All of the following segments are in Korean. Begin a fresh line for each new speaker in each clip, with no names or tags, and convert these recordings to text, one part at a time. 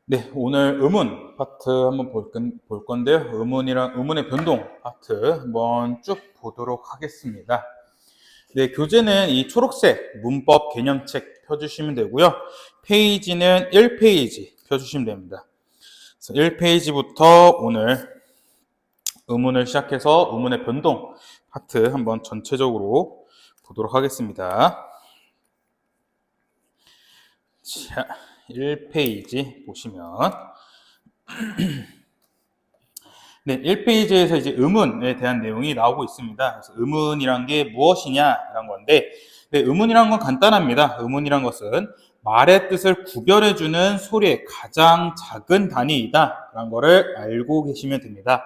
네, 오늘 의문 파트 한번 볼 건데요. 의문의 변동 파트 한번 쭉 보도록 하겠습니다. 네, 교재는 이 초록색 문법 개념책 펴주시면 되고요. 페이지는 1페이지 펴주시면 됩니다. 그래서 1페이지부터 오늘 의문을 시작해서 의문의 변동 파트 한번 전체적으로 보도록 하겠습니다. 자, 1페이지 보시면 네, 1페이지에서 이제 의문에 대한 내용이 나오고 있습니다. 그래서 의문이란 게 무엇이냐라는 건데, 네, 의문이란 건 간단합니다. 의문이란 것은 말의 뜻을 구별해주는 소리의 가장 작은 단위이다라는 거를 알고 계시면 됩니다.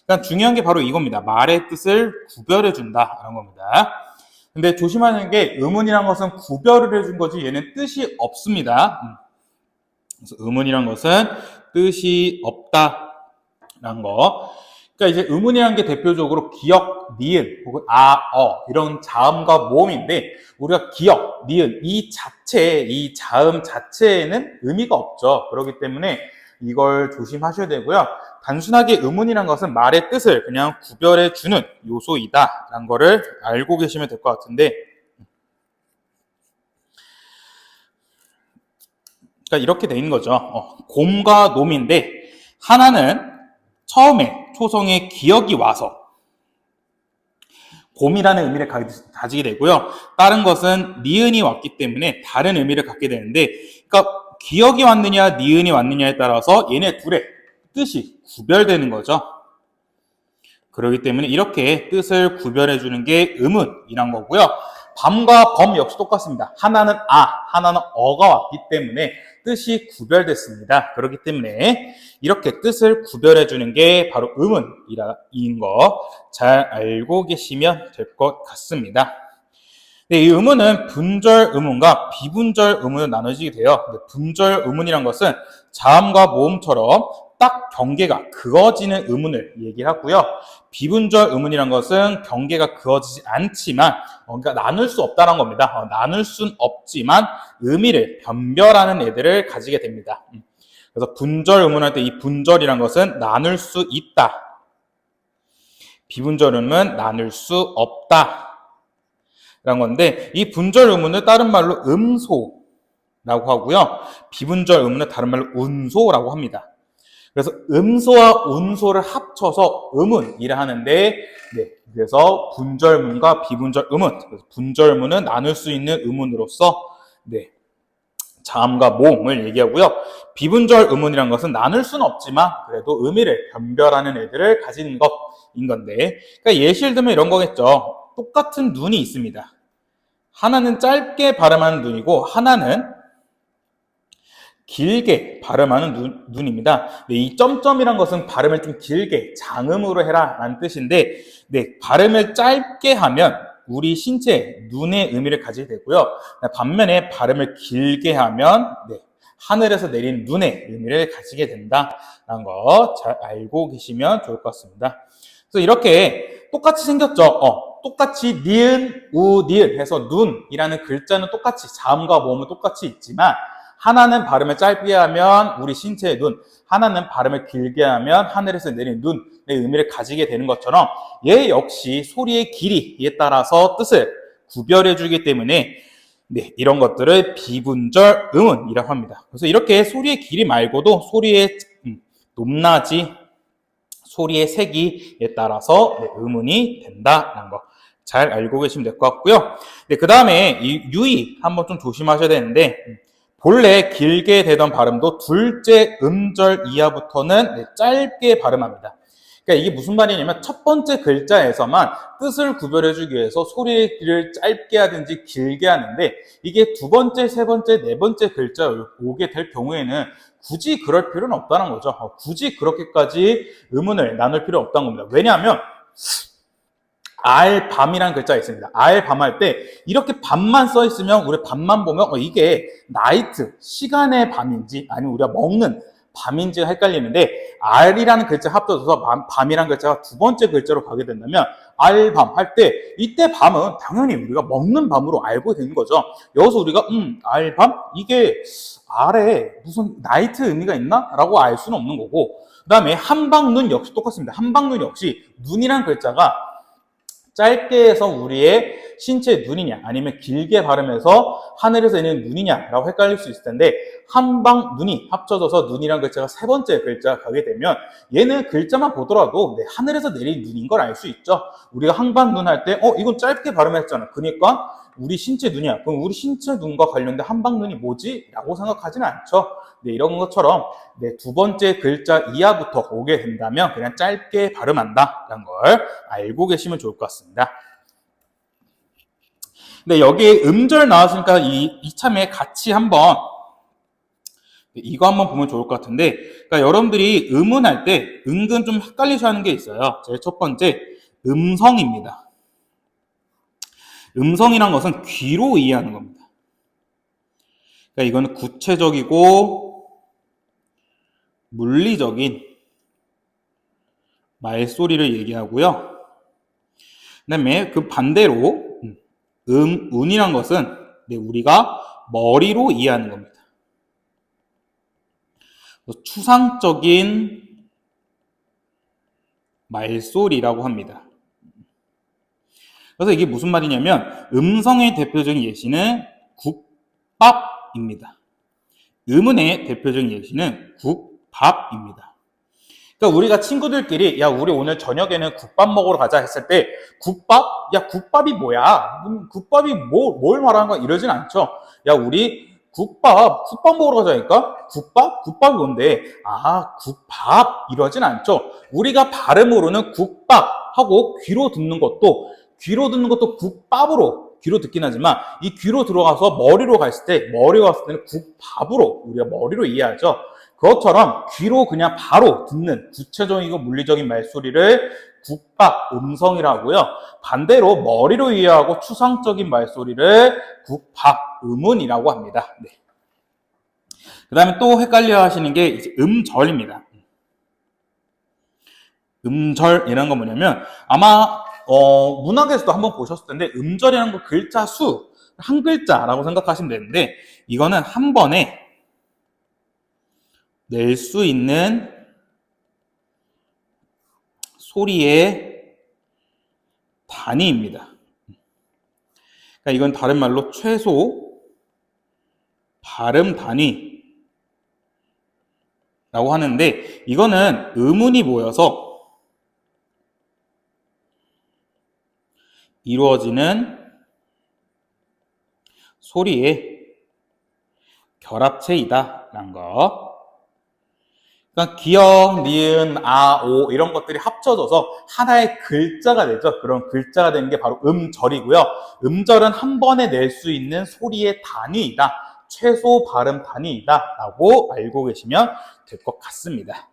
그러니까 중요한 게 바로 이겁니다. 말의 뜻을 구별해준다라는 겁니다. 근데 조심하는 게 의문이란 것은 구별을 해준 거지 얘는 뜻이 없습니다. 그래서 의문이란 것은 뜻이 없다라는 거. 그러니까 이제 의문이라는 게 대표적으로 기역, 니은 혹은 이런 자음과 모음인데 우리가 기역, 니은 이 자음 자체에는 의미가 없죠. 그렇기 때문에 이걸 조심하셔야 되고요. 단순하게 의문이란 것은 말의 뜻을 그냥 구별해 주는 요소이다라는 거를 알고 계시면 될 것 같은데, 그러니까 이렇게 돼 있는 거죠. 곰과 놈인데 하나는 처음에 초성에 기역이 와서 곰이라는 의미를 가지게 되고요. 다른 것은 니은이 왔기 때문에 다른 의미를 갖게 되는데, 그러니까 기역이 왔느냐 니은이 왔느냐에 따라서 얘네 둘의 뜻이 구별되는 거죠. 그렇기 때문에 이렇게 뜻을 구별해 주는 게 의문이란 거고요. 밤과 범 역시 똑같습니다. 하나는 하나는 어가 왔기 때문에 뜻이 구별됐습니다. 그렇기 때문에 이렇게 뜻을 구별해 주는 게 바로 의문인 거 잘 알고 계시면 될 것 같습니다. 네, 이 의문은 분절 의문과 비분절 의문으로 나눠지게 돼요. 분절 의문이란 것은 자음과 모음처럼 딱 경계가 그어지는 의문을 얘기하고요. 비분절 의문이란 것은 경계가 그어지지 않지만 그러니까 나눌 수 없다는 겁니다. 나눌 순 없지만 의미를 변별하는 애들을 가지게 됩니다. 그래서 분절 의문할 때 이 분절이란 것은 나눌 수 있다. 비분절 의문은 나눌 수 없다. 라는 건데 이 분절 의문을 다른 말로 음소라고 하고요. 비분절 의문을 다른 말로 운소라고 합니다. 그래서 음소와 운소를 합쳐서 의문이라 하는데, 네, 그래서 분절문과 비분절 의문, 분절문은 나눌 수 있는 의문으로서 네, 자음과 모음을 얘기하고요. 비분절 의문이란 것은 나눌 수는 없지만 그래도 의미를 변별하는 애들을 가지는 것인 건데, 그러니까 예시를 들면 이런 거겠죠. 똑같은 눈이 있습니다. 하나는 짧게 발음하는 눈이고 하나는 길게 발음하는 눈입니다. 네, 이 점점이란 것은 발음을 좀 길게 장음으로 해라 라는 뜻인데, 네, 발음을 짧게 하면 우리 신체 눈의 의미를 가지게 되고요. 반면에 발음을 길게 하면 네, 하늘에서 내린 눈의 의미를 가지게 된다라는 거 잘 알고 계시면 좋을 것 같습니다. 그래서 이렇게 똑같이 생겼죠. 똑같이 니은, 우, 니은 해서 눈이라는 글자는 똑같이 자음과 모음은 똑같이 있지만 하나는 발음을 짧게 하면 우리 신체의 눈, 하나는 발음을 길게 하면 하늘에서 내린 눈의 의미를 가지게 되는 것처럼 얘 역시 소리의 길이에 따라서 뜻을 구별해 주기 때문에 네, 이런 것들을 비분절 의문이라고 합니다. 그래서 이렇게 소리의 길이 말고도 소리의 높낮이, 소리의 세기에 따라서 네, 의문이 된다는 거 잘 알고 계시면 될 것 같고요. 네, 그 다음에 이 유의 한번 좀 조심하셔야 되는데 본래 길게 되던 발음도 둘째 음절 이하부터는 네, 짧게 발음합니다. 그러니까 이게 무슨 말이냐면 첫 번째 글자에서만 뜻을 구별해주기 위해서 소리의 길을 짧게 하든지 길게 하는데 이게 두 번째, 세 번째, 네 번째 글자로 오게 될 경우에는 굳이 그럴 필요는 없다는 거죠. 굳이 그렇게까지 의문을 나눌 필요 없다는 겁니다. 왜냐하면 알밤이라는 글자가 있습니다. 알밤 할 때 이렇게 밤만 써 있으면 우리 밤만 보면 이게 나이트, 시간의 밤인지 아니면 우리가 먹는 밤인지가 헷갈리는데 알이라는 글자 합쳐져서 밤이라는 글자가 두 번째 글자로 가게 된다면 알밤 할 때 이때 밤은 당연히 우리가 먹는 밤으로 알고 되는 거죠. 여기서 우리가 알밤? 이게 아래 무슨 나이트 의미가 있나? 라고 알 수는 없는 거고, 그 다음에 한방눈 역시 똑같습니다. 한방눈 역시 눈이란 글자가 짧게 해서 우리의 신체 눈이냐 아니면 길게 발음해서 하늘에서 내리는 눈이냐라고 헷갈릴 수 있을 텐데, 한방 눈이 합쳐져서 눈이란 글자가 세 번째 글자가 가게 되면 얘는 글자만 보더라도 하늘에서 내린 눈인 걸 알 수 있죠. 우리가 한방 눈 할 때 이건 짧게 발음했잖아. 그러니까 우리 신체 눈이야. 그럼 우리 신체 눈과 관련된 한방 눈이 뭐지? 라고 생각하지는 않죠. 이런 것처럼 두 번째 글자 이하부터 오게 된다면 그냥 짧게 발음한다라는 걸 알고 계시면 좋을 것 같습니다. 여기에 음절 나왔으니까 이참에 같이 한번 이거 한번 보면 좋을 것 같은데, 그러니까 여러분들이 음운할 때 은근 좀 헷갈리셔야 하는 게 있어요. 제일 첫 번째, 음성입니다. 음성이란 것은 귀로 이해하는 겁니다. 그러니까 이거는 구체적이고 물리적인 말소리를 얘기하고요. 그 다음에 그 반대로 운이란 것은 우리가 머리로 이해하는 겁니다. 추상적인 말소리라고 합니다. 그래서 이게 무슨 말이냐면 음성의 대표적인 예시는 국밥입니다. 음운의 대표적인 예시는 국밥입니다. 그러니까 우리가 친구들끼리 야 우리 오늘 저녁에는 국밥 먹으러 가자 했을 때 국밥? 야 국밥이 뭐야? 국밥이 뭘 말하는 거야? 이러진 않죠. 야 우리 국밥 먹으러 가자니까? 국밥? 국밥이 뭔데? 아 국밥 이러진 않죠. 우리가 발음으로는 국밥 하고 귀로 듣는 것도 국밥으로 귀로 듣긴 하지만 이 귀로 들어가서 머리로 갔을 때는 국밥으로 우리가 머리로 이해하죠. 그것처럼 귀로 그냥 바로 듣는 구체적이고 물리적인 말소리를 국밥, 음성이라고요. 반대로 머리로 이해하고 추상적인 말소리를 국밥, 음운이라고 합니다. 그 다음에 또 헷갈려 하시는 게 이제 음절입니다. 음절이라는 건 뭐냐면 아마 문학에서도 한번 보셨을 텐데 음절이라는 거 글자 수, 한 글자라고 생각하시면 되는데 이거는 한 번에 낼 수 있는 소리의 단위입니다. 그러니까 이건 다른 말로 최소 발음 단위라고 하는데 이거는 음운이 모여서 이루어지는 소리의 결합체이다라는 거. 그러니까 기역, 니은, 아, 오 이런 것들이 합쳐져서 하나의 글자가 되죠. 그런 글자가 되는 게 바로 음절이고요. 음절은 한 번에 낼 수 있는 소리의 단위이다. 최소 발음 단위이다 라고 알고 계시면 될 것 같습니다.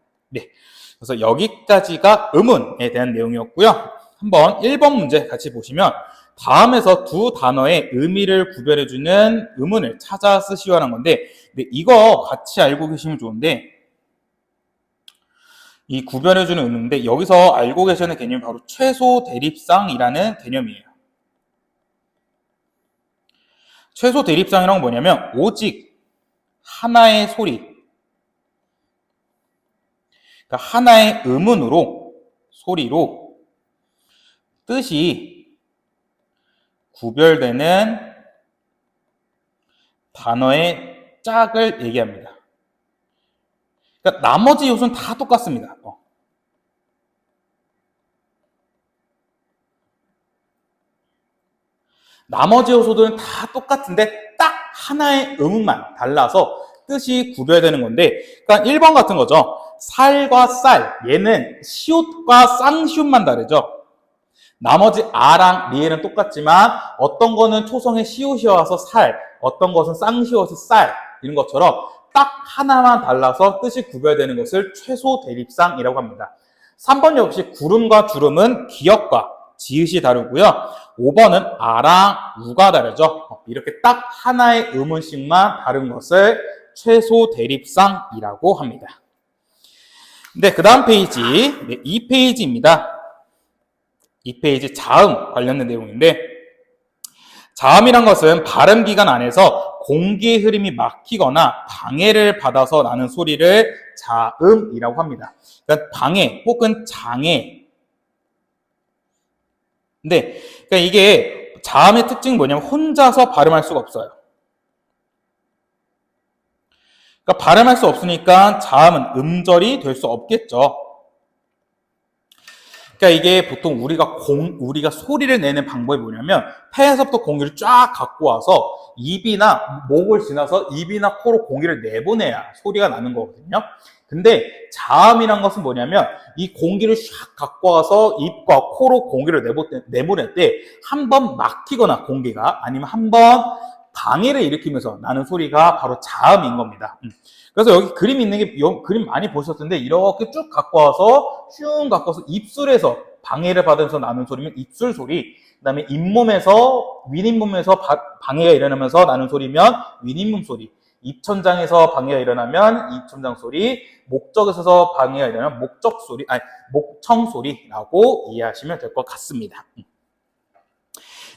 그래서 여기까지가 음운에 대한 내용이었고요. 한번 1번 문제 같이 보시면 다음에서 두 단어의 의미를 구별해주는 음운을 찾아 쓰시오라는 건데 이거 같이 알고 계시면 좋은데 이 구별해주는 의미인데 여기서 알고 계셔야 하는 개념이 바로 최소 대립상이라는 개념이에요. 최소 대립상이란 건 뭐냐면 오직 하나의 소리, 그러니까 하나의 음운으로 소리로 뜻이 구별되는 단어의 짝을 얘기합니다. 그러니까 나머지 요소는 다 똑같습니다. 나머지 요소들은 다 똑같은데 딱 하나의 음운만 달라서 뜻이 구별되는 건데, 그러니까 1번 같은 거죠. 살과 쌀, 얘는 시옷과 쌍시옷만 다르죠. 나머지 아랑 리에는 똑같지만 어떤 거는 초성의 시옷이어서 살, 어떤 것은 쌍시옷이 쌀 이런 것처럼 딱 하나만 달라서 뜻이 구별되는 것을 최소 대립상이라고 합니다. 3번 역시 구름과 주름은 기역과 지읒이 다르고요. 5번은 아랑 우가 다르죠. 이렇게 딱 하나의 음운씩만 다른 것을 최소 대립상이라고 합니다. 그 다음 페이지 2페이지입니다. 이 페이지 자음 관련된 내용인데 자음이란 것은 발음기관 안에서 공기의 흐름이 막히거나 방해를 받아서 나는 소리를 자음이라고 합니다. 그러니까 방해 혹은 장애. 근데 그러니까 이게 자음의 특징이 뭐냐면 혼자서 발음할 수가 없어요. 그러니까 발음할 수 없으니까 자음은 음절이 될 수 없겠죠. 그러니까 이게 보통 우리가 소리를 내는 방법이 뭐냐면 폐에서부터 공기를 쫙 갖고 와서 입이나 목을 지나서 입이나 코로 공기를 내보내야 소리가 나는 거거든요. 근데 자음이란 것은 뭐냐면 이 공기를 샥 갖고 와서 입과 코로 공기를 내보낼 때 한 번 막히거나 공기가 아니면 한 번 방해를 일으키면서 나는 소리가 바로 자음인 겁니다. 그래서 여기 그림이 있는 게 그림 많이 보셨던데 이렇게 쭉 갖고 와서 슝 갖고 와서 입술에서 방해를 받으면서 나는 소리면 입술 소리, 그다음에 윗잇몸에서 방해가 일어나면서 나는 소리면 윗잇몸 소리, 입천장에서 방해가 일어나면 입천장 소리, 목적에서 방해가 일어나면 목청 소리라고 이해하시면 될 것 같습니다.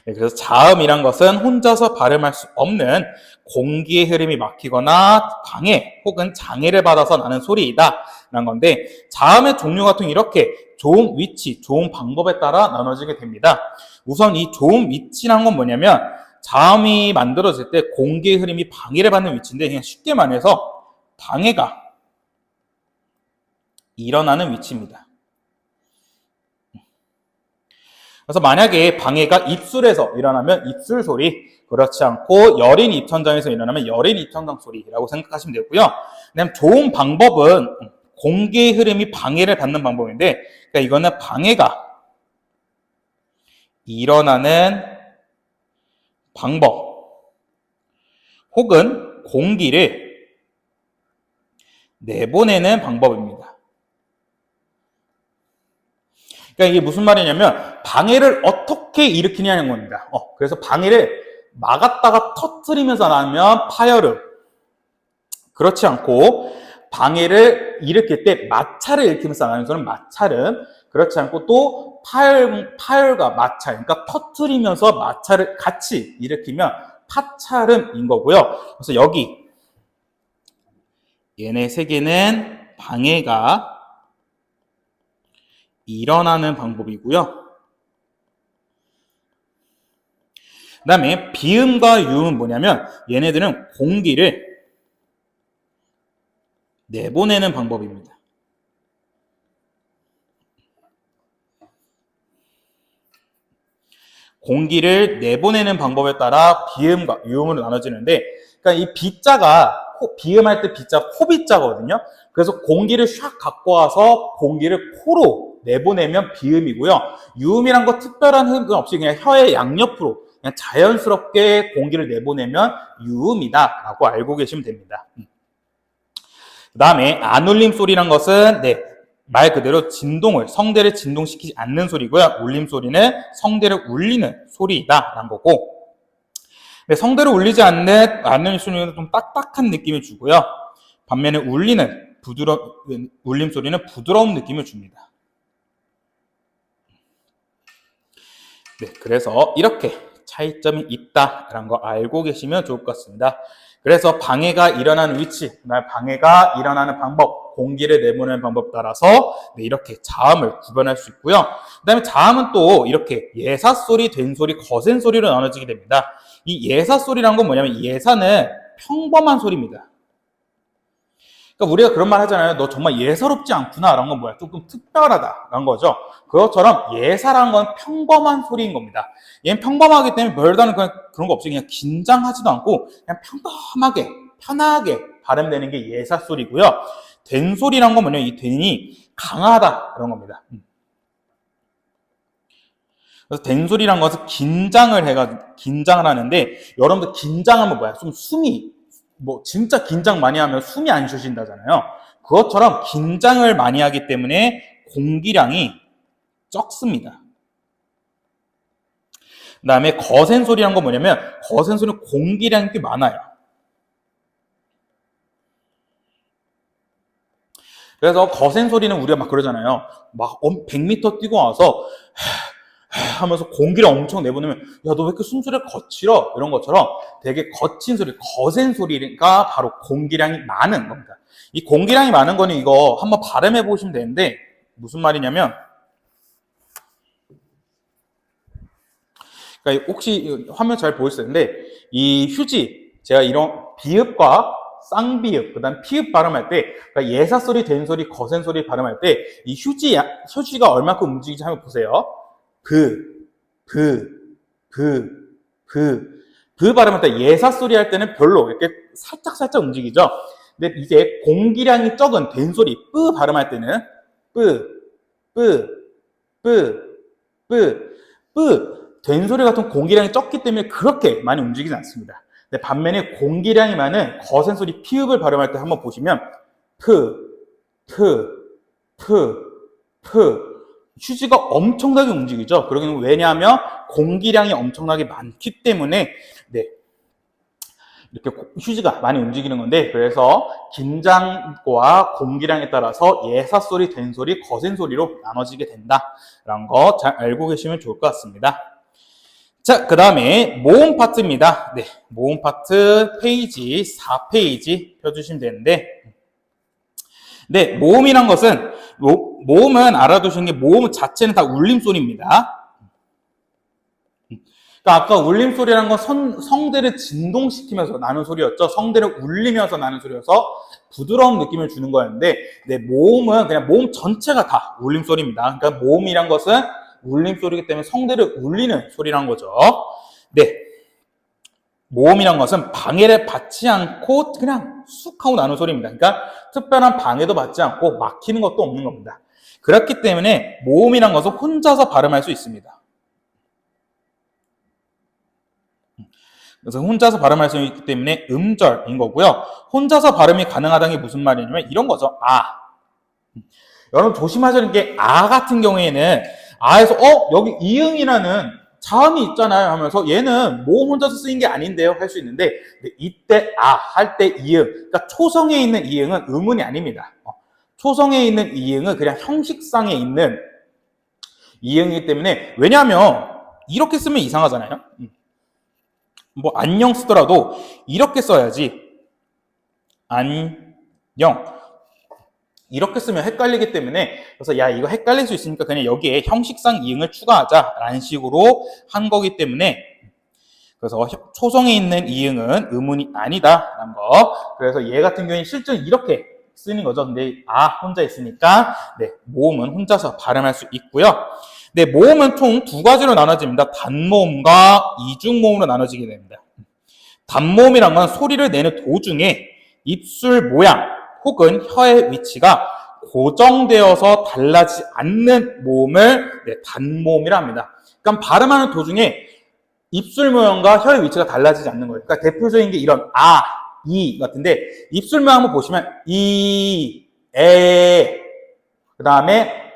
네, 그래서 자음이란 것은 혼자서 발음할 수 없는 공기의 흐름이 막히거나 방해 혹은 장애를 받아서 나는 소리이다 라는 건데, 자음의 종류 같은 이렇게 좋은 위치, 좋은 방법에 따라 나눠지게 됩니다. 우선 이 좋은 위치란 건 뭐냐면 자음이 만들어질 때 공기의 흐름이 방해를 받는 위치인데, 그냥 쉽게 말해서 방해가 일어나는 위치입니다. 그래서 만약에 방해가 입술에서 일어나면 입술 소리, 그렇지 않고 여린 입천장에서 일어나면 여린 입천장 소리라고 생각하시면 되고요. 그다음 좋은 방법은 공기의 흐름이 방해를 받는 방법인데, 그러니까 이거는 방해가 일어나는 방법 혹은 공기를 내보내는 방법입니다. 그러니까 이게 무슨 말이냐면 방해를 어떻게 일으키냐는 겁니다. 그래서 방해를 막았다가 터뜨리면서 나면 파열음, 그렇지 않고 방해를 일으킬 때 마찰을 일으키면서 나는 것은 마찰음, 그렇지 않고 또 파열과 마찰, 그러니까 터뜨리면서 마찰을 같이 일으키면 파찰음인 거고요. 그래서 여기 얘네 세 개는 방해가 일어나는 방법이고요. 그 다음에 비음과 유음은 뭐냐면 얘네들은 공기를 내보내는 방법입니다. 공기를 내보내는 방법에 따라 비음과 유음으로 나눠지는데, 그러니까 이 비자가 비음할 때 비자 코비자거든요. 그래서 공기를 샥 갖고 와서 공기를 코로 내보내면 비음이고요. 유음이란 거 특별한 흠은 없이 그냥 혀의 양옆으로 그냥 자연스럽게 공기를 내보내면 유음이다라고 알고 계시면 됩니다. 그 다음에 안울림 소리란 것은 말 그대로 성대를 진동시키지 않는 소리고요. 울림 소리는 성대를 울리는 소리다라는 거고, 성대를 울리지 않는 안울림 소리는 좀 딱딱한 느낌을 주고요. 반면에 울림 소리는 부드러운 느낌을 줍니다. 그래서 이렇게 차이점이 있다라는 거 알고 계시면 좋을 것 같습니다. 그래서 방해가 일어나는 위치, 방해가 일어나는 방법, 공기를 내보내는 방법 따라서 이렇게 자음을 구별할 수 있고요. 그 다음에 자음은 또 이렇게 예사소리, 된소리, 거센소리로 나눠지게 됩니다. 이 예사소리란 건 뭐냐면 예사는 평범한 소리입니다. 그러니까 우리가 그런 말 하잖아요. 너 정말 예사롭지 않구나 라는 건 뭐야? 조금 특별하다라는 거죠. 그것처럼 예사라는 건 평범한 소리인 겁니다. 얘는 평범하기 때문에 별다른 그런 거 없이 그냥 긴장하지도 않고 그냥 평범하게 편하게 발음되는 게 예사 소리고요. 된 소리란 건 뭐냐면 이 된이 강하다 그런 겁니다. 그래서 된 소리란 것은 긴장을 하는데, 여러분들 긴장하면 뭐야? 좀 진짜 긴장 많이 하면 숨이 안 쉬어진다잖아요. 그것처럼 긴장을 많이 하기 때문에 공기량이 적습니다. 그 다음에 거센 소리란 건 뭐냐면 거센 소리는 공기량이 꽤 많아요. 그래서 거센 소리는 우리가 막 그러잖아요. 막 100m 뛰고 와서 하면서 공기를 엄청 내보내면 야, 너 왜 이렇게 숨소리가 거칠어? 이런 것처럼 되게 거친 소리, 거센 소리가 바로 공기량이 많은 겁니다. 이 공기량이 많은 거는 이거 한번 발음해 보시면 되는데 무슨 말이냐면 그러니까 혹시 화면 잘 보일 텐데 이 휴지 제가 이런 비읍과 쌍비읍 그다음 피읍 발음할 때 그러니까 예사 소리, 된 소리, 거센 소리 발음할 때 이 휴지가 얼마큼 움직이지 한번 보세요. 브 발음할 때 예사 소리 할 때는 별로 이렇게 살짝 움직이죠. 근데 이제 공기량이 적은 된 소리 뿌 발음할 때는 된 소리 같은 공기량이 적기 때문에 그렇게 많이 움직이지 않습니다. 근데 반면에 공기량이 많은 거센 소리 피읍을 발음할 때 한번 보시면 휴지가 엄청나게 움직이죠. 그러기는 왜냐하면 공기량이 엄청나게 많기 때문에 네, 이렇게 휴지가 많이 움직이는 건데 그래서 긴장과 공기량에 따라서 예사 소리, 된 소리, 거센 소리로 나눠지게 된다라는 거 잘 알고 계시면 좋을 것 같습니다. 자, 그 다음에 모음 파트입니다. 네, 모음 파트 페이지 4페이지 펴주시면 되는데 네, 모음이란 것은 모음은 알아두시는 게 모음 자체는 다 울림소리입니다. 그러니까 아까 울림소리라는 건 성대를 진동시키면서 나는 소리였죠. 성대를 울리면서 나는 소리여서 부드러운 느낌을 주는 거였는데 네, 모음은 그냥 모음 전체가 다 울림소리입니다. 그러니까 모음이란 것은 울림소리이기 때문에 성대를 울리는 소리라는 거죠. 네, 모음이란 것은 방해를 받지 않고 그냥 쑥 하고 나는 소리입니다. 그러니까 특별한 방해도 받지 않고 막히는 것도 없는 겁니다. 그렇기 때문에 모음이란 것은 혼자서 발음할 수 있습니다. 그래서 혼자서 발음할 수 있기 때문에 음절인 거고요. 혼자서 발음이 가능하다는 게 무슨 말이냐면 이런 거죠. 여러분 조심하시는 게 같은 경우에는 에서 여기 이응이라는 자음이 있잖아요 하면서 얘는 모음 혼자서 쓰인 게 아닌데요 할 수 있는데 이때 할 때 이응 그러니까 초성에 있는 이응은 음운이 아닙니다. 초성에 있는 이응은 그냥 형식상에 있는 이응이기 때문에 왜냐하면 이렇게 쓰면 이상하잖아요. 뭐 안녕 쓰더라도 이렇게 써야지 안녕 이렇게 쓰면 헷갈리기 때문에 그래서 야 이거 헷갈릴 수 있으니까 그냥 여기에 형식상 이응을 추가하자라는 식으로 한 거기 때문에 그래서 초성에 있는 이응은 음운이 아니다라는 거. 그래서 얘 같은 경우에는 실제로 이렇게 쓰는 거죠. 근데 혼자 있으니까 네 모음은 혼자서 발음할 수 있고요. 네, 모음은 총 두 가지로 나눠집니다. 단모음과 이중모음으로 나눠지게 됩니다. 단모음이란 건 소리를 내는 도중에 입술 모양 혹은 혀의 위치가 고정되어서 달라지지 않는 모음을 단모음이라 합니다. 그러니까 발음하는 도중에 입술 모양과 혀의 위치가 달라지지 않는 거예요. 그러니까 대표적인 게 이런 이 같은데 입술 모양 한번 보시면 그 다음에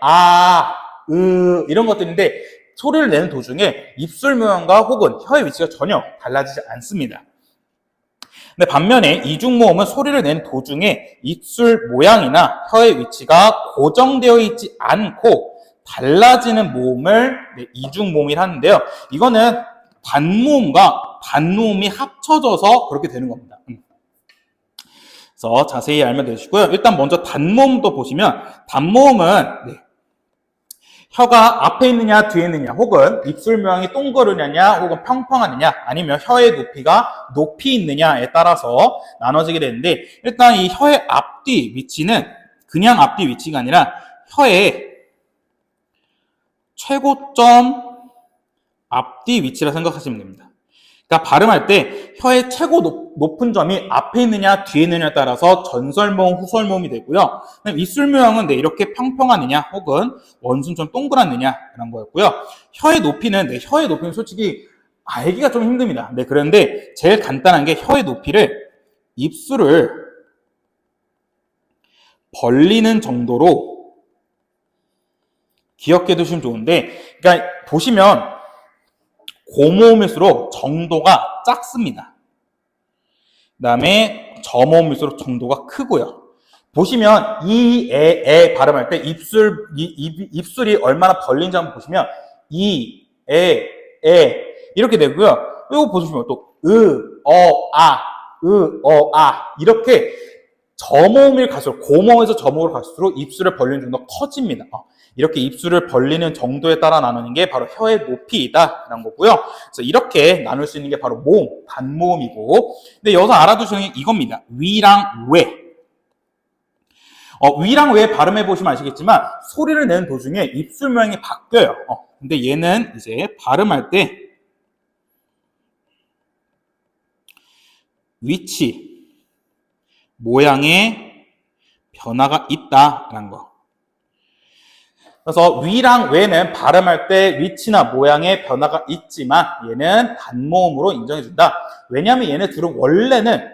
이런 것들인데 소리를 내는 도중에 입술 모양과 혹은 혀의 위치가 전혀 달라지지 않습니다. 근데 반면에 이중모음은 소리를 내는 도중에 입술 모양이나 혀의 위치가 고정되어 있지 않고 달라지는 모음을 이중모음이라 하는데요. 이거는 단모음과 단모음이 합쳐져서 그렇게 되는 겁니다. 그래서 자세히 알면 되시고요. 일단 먼저 단모음도 보시면 단모음은 혀가 앞에 있느냐 뒤에 있느냐 혹은 입술 모양이 동그르느냐 혹은 평평하느냐 아니면 혀의 높이가 높이 있느냐에 따라서 나눠지게 되는데 일단 이 혀의 앞뒤 위치는 그냥 앞뒤 위치가 아니라 혀의 최고점 앞뒤 위치라 생각하시면 됩니다. 그러니까 발음할 때 혀의 최고 높은 점이 앞에 있느냐 뒤에 있느냐에 따라서 전설모음, 후설모음이 되고요. 입술 모양은 이렇게 평평하느냐 혹은 원순처럼 동그랗느냐라는 거였고요. 혀의 높이는 솔직히 알기가 좀 힘듭니다. 그런데 제일 간단한 게 혀의 높이를 입술을 벌리는 정도로 기억해 두시면 좋은데 그러니까 보시면 고모음일수록 정도가 작습니다. 그 다음에 저모음일수록 정도가 크고요. 보시면 발음할 때 입술이 얼마나 벌린지 한번 보시면 이렇게 되고요. 이거 보시면 또 이렇게 저모음을 갈수록 고모음에서 저모음으로 갈수록 입술을 벌리는 정도가 커집니다. 이렇게 입술을 벌리는 정도에 따라 나누는 게 바로 혀의 높이이다라는 거고요. 그래서 이렇게 나눌 수 있는 게 바로 모음, 단모음이고, 근데 여기서 알아두시는 게 이겁니다. 위랑 외. 위랑 외 발음해 보시면 아시겠지만 소리를 내는 도중에 입술 모양이 바뀌어요. 근데 얘는 이제 발음할 때 위치, 모양의 변화가 있다라는 거. 그래서 위랑 외는 발음할 때 위치나 모양의 변화가 있지만 얘는 단모음으로 인정해준다. 왜냐하면 얘네 둘은 원래는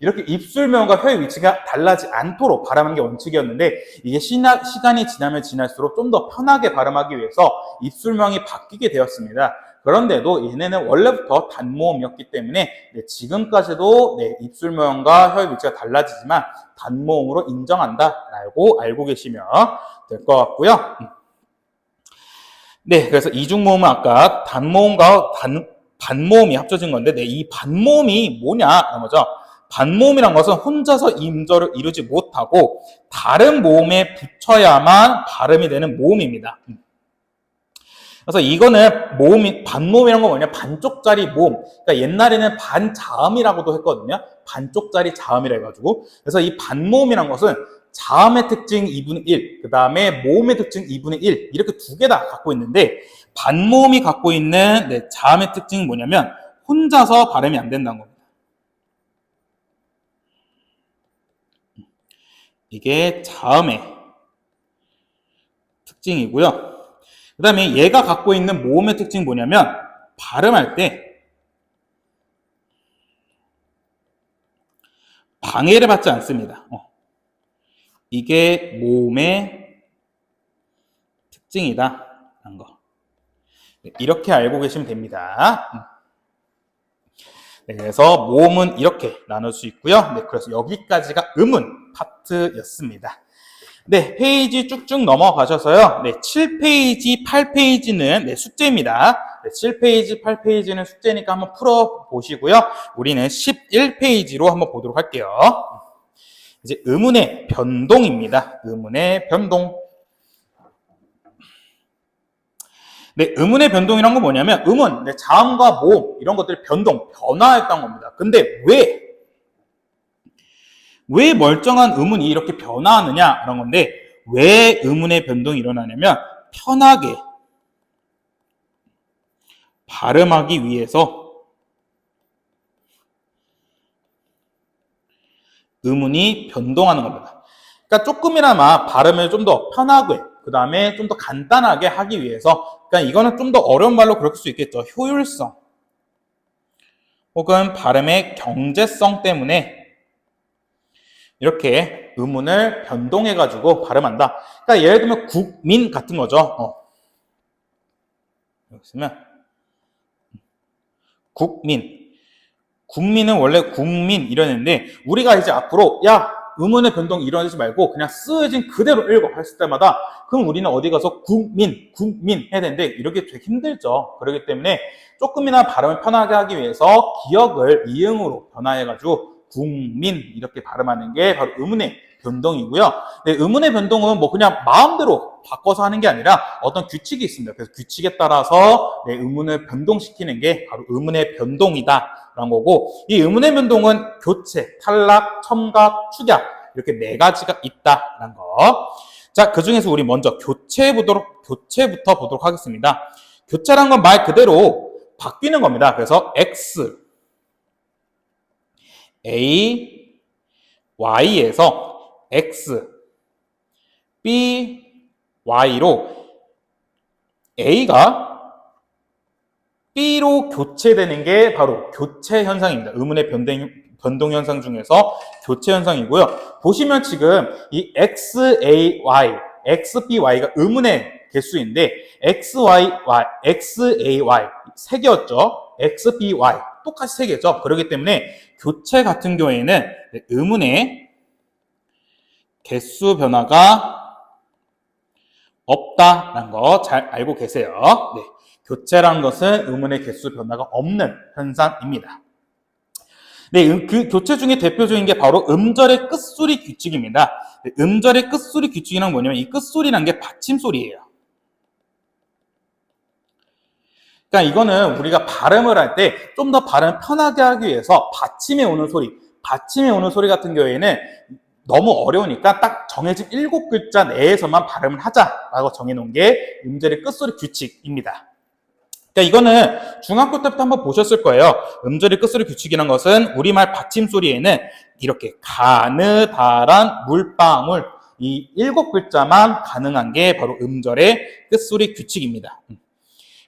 이렇게 입술 모양과 혀의 위치가 달라지 않도록 발음하는 게 원칙이었는데 이게 시간이 지나면 지날수록 좀 더 편하게 발음하기 위해서 입술 모양이 바뀌게 되었습니다. 그런데도 얘네는 원래부터 단모음이었기 때문에 지금까지도 입술 모양과 혀의 위치가 달라지지만 단모음으로 인정한다라고 알고 계시면 될 것 같고요. 네, 그래서 이중모음은 아까 단모음과 반모음이 합쳐진 건데 이 반모음이 뭐냐라는 거죠. 반모음이란 것은 혼자서 임절을 이루지 못하고 다른 모음에 붙여야만 발음이 되는 모음입니다. 그래서 이거는 반모음이란 건 뭐냐? 반쪽짜리 모음. 그러니까 옛날에는 반자음이라고도 했거든요. 반쪽짜리 자음이라 해가지고. 그래서 이 반모음이란 것은 자음의 특징 2분의 1, 그 다음에 모음의 특징 2분의 1, 이렇게 두 개 다 갖고 있는데, 반모음이 갖고 있는 자음의 특징은 뭐냐면, 혼자서 발음이 안 된다는 겁니다. 이게 자음의 특징이고요. 그 다음에 얘가 갖고 있는 모음의 특징이 뭐냐면 발음할 때 방해를 받지 않습니다. 이게 모음의 특징이다 라는 거. 이렇게 알고 계시면 됩니다. 네, 그래서 모음은 이렇게 나눌 수 있고요. 네, 그래서 여기까지가 음운 파트였습니다. 네, 페이지 쭉쭉 넘어가셔서요. 네, 7페이지, 8페이지는 숙제입니다. 네, 7페이지, 8페이지는 숙제니까 한번 풀어보시고요. 우리는 11페이지로 한번 보도록 할게요. 이제 음운의 변동입니다. 음운의 변동. 네, 음운의 변동이란 건 뭐냐면 음운, 자음과 모음 이런 것들이 변화했던 겁니다. 근데 왜 멀쩡한 음운이 이렇게 변화하느냐 이런 건데 왜 음운의 변동이 일어나냐면 편하게 발음하기 위해서 음운이 변동하는 겁니다. 그러니까 조금이나마 발음을 좀 더 편하게 그 다음에 좀 더 간단하게 하기 위해서 그러니까 이거는 좀 더 어려운 말로 그럴 수 있겠죠. 효율성 혹은 발음의 경제성 때문에 이렇게 음운을 변동해가지고 발음한다. 그러니까 예를 들면 국민 같은 거죠. 여기 있으면 국민은 원래 국민 이러는데 우리가 이제 앞으로 음운의 변동이 일어나지 말고 그냥 쓰여진 그대로 읽어 했을 때마다 그럼 우리는 어디 가서 국민 해야 되는데 이렇게 되게 힘들죠. 그렇기 때문에 조금이나 발음을 편하게 하기 위해서 기억을 이응으로 변화해가지고 국민 이렇게 발음하는 게 바로 음운의 변동이고요. 네, 음운의 변동은 뭐 그냥 마음대로 바꿔서 하는 게 아니라 어떤 규칙이 있습니다. 그래서 규칙에 따라서 음운을 변동시키는 게 바로 음운의 변동이다라는 거고 이 음운의 변동은 교체, 탈락, 첨가, 축약 이렇게 4가지가 있다라는 거. 자, 그 중에서 우리 먼저 교체부터 보도록 하겠습니다. 교체란 건 말 그대로 바뀌는 겁니다. 그래서 X, A, Y에서 X, B, Y로 A가 B로 교체되는 게 바로 교체 현상입니다. 음운의 변동 현상 중에서 교체 현상이고요. 보시면 지금 이 X, A, Y, X, B, Y가 음운의 개수인데 X, Y, X, A, Y 3개였죠. X, B, Y 똑같이 3개죠. 그렇기 때문에 교체 같은 경우에는 음운의 개수 변화가 없다라는 거 잘 알고 계세요. 네. 교체라는 것은 음운의 개수 변화가 없는 현상입니다. 네, 그 교체 중에 대표적인 게 바로 음절의 끝소리 규칙입니다. 네, 음절의 끝소리 규칙이란 뭐냐면 이 끝소리라는 게 받침소리예요. 그러니까 이거는 우리가 발음을 할 때 좀 더 발음 편하게 하기 위해서 받침에 오는 소리 같은 경우에는 너무 어려우니까 딱 정해진 7글자 내에서만 발음을 하자라고 정해놓은 게 음절의 끝소리 규칙입니다. 그러니까 이거는 중학교 때부터 한번 보셨을 거예요. 음절의 끝소리 규칙이라는 것은 우리말 받침소리에는 이렇게 가느다란 물방울 이 7글자만 가능한 게 바로 음절의 끝소리 규칙입니다.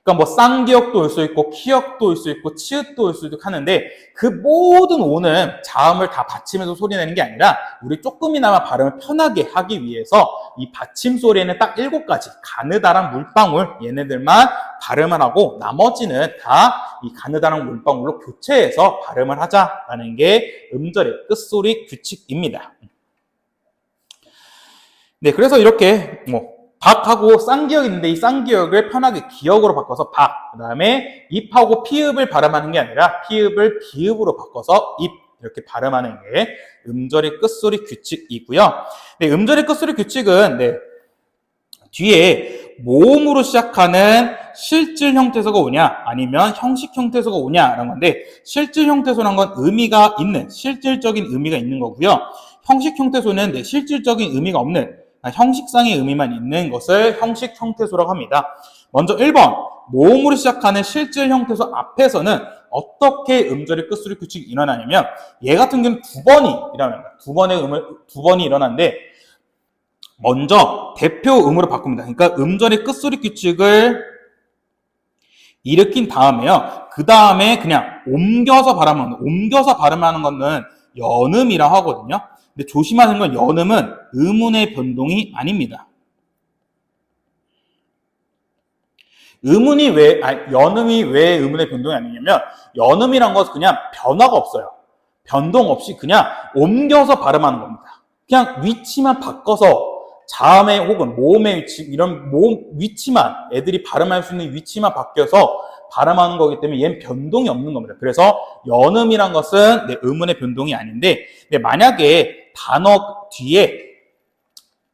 그러니까 뭐 쌍기역도 올 수 있고 키역도 올 수 있고 치읓도 올 수 있고 하는데 그 모든 오는 자음을 다 받침해서 소리 내는 게 아니라 우리 조금이나마 발음을 편하게 하기 위해서 이 받침 소리에는 딱 7가지 가느다란 물방울 얘네들만 발음을 하고 나머지는 다 이 가느다란 물방울로 교체해서 발음을 하자라는 게 음절의 끝소리 규칙입니다. 네, 그래서 이렇게 박하고 쌍기역이 있는데 이 쌍기역을 편하게 기역으로 바꿔서 박, 그 다음에 입하고 피읍을 발음하는 게 아니라 피읍을 비읍으로 바꿔서 입 이렇게 발음하는 게 음절의 끝소리 규칙이고요. 네, 음절의 끝소리 규칙은 뒤에 모음으로 시작하는 실질 형태소가 오냐 아니면 형식 형태소가 오냐라는 건데 실질 형태소란 건 의미가 있는 실질적인 의미가 있는 거고요. 형식 형태소는 실질적인 의미가 없는 형식상의 의미만 있는 것을 형식 형태소라고 합니다. 먼저 1번 모음으로 시작하는 실질 형태소 앞에서는 어떻게 음절의 끝소리 규칙이 일어나냐면 얘 같은 경우는 두 번이 일어나는데 먼저 대표 음으로 바꿉니다. 그러니까 음절의 끝소리 규칙을 일으킨 다음에요. 그 다음에 그냥 옮겨서 발음하는 거는 연음이라 하거든요. 근데 조심하는 건 연음은 음운의 변동이 아닙니다. 연음이 왜 음운의 변동이 아니냐면 연음이란 것은 그냥 변화가 없어요. 변동 없이 그냥 옮겨서 발음하는 겁니다. 그냥 위치만 바꿔서 자음의 혹은 모음의 위치 이런 모음 위치만 애들이 발음할 수 있는 위치만 바뀌어서 발음하는 거기 때문에 얘는 변동이 없는 겁니다. 그래서 연음이란 것은 음운의 변동이 아닌데 만약에 단어 뒤에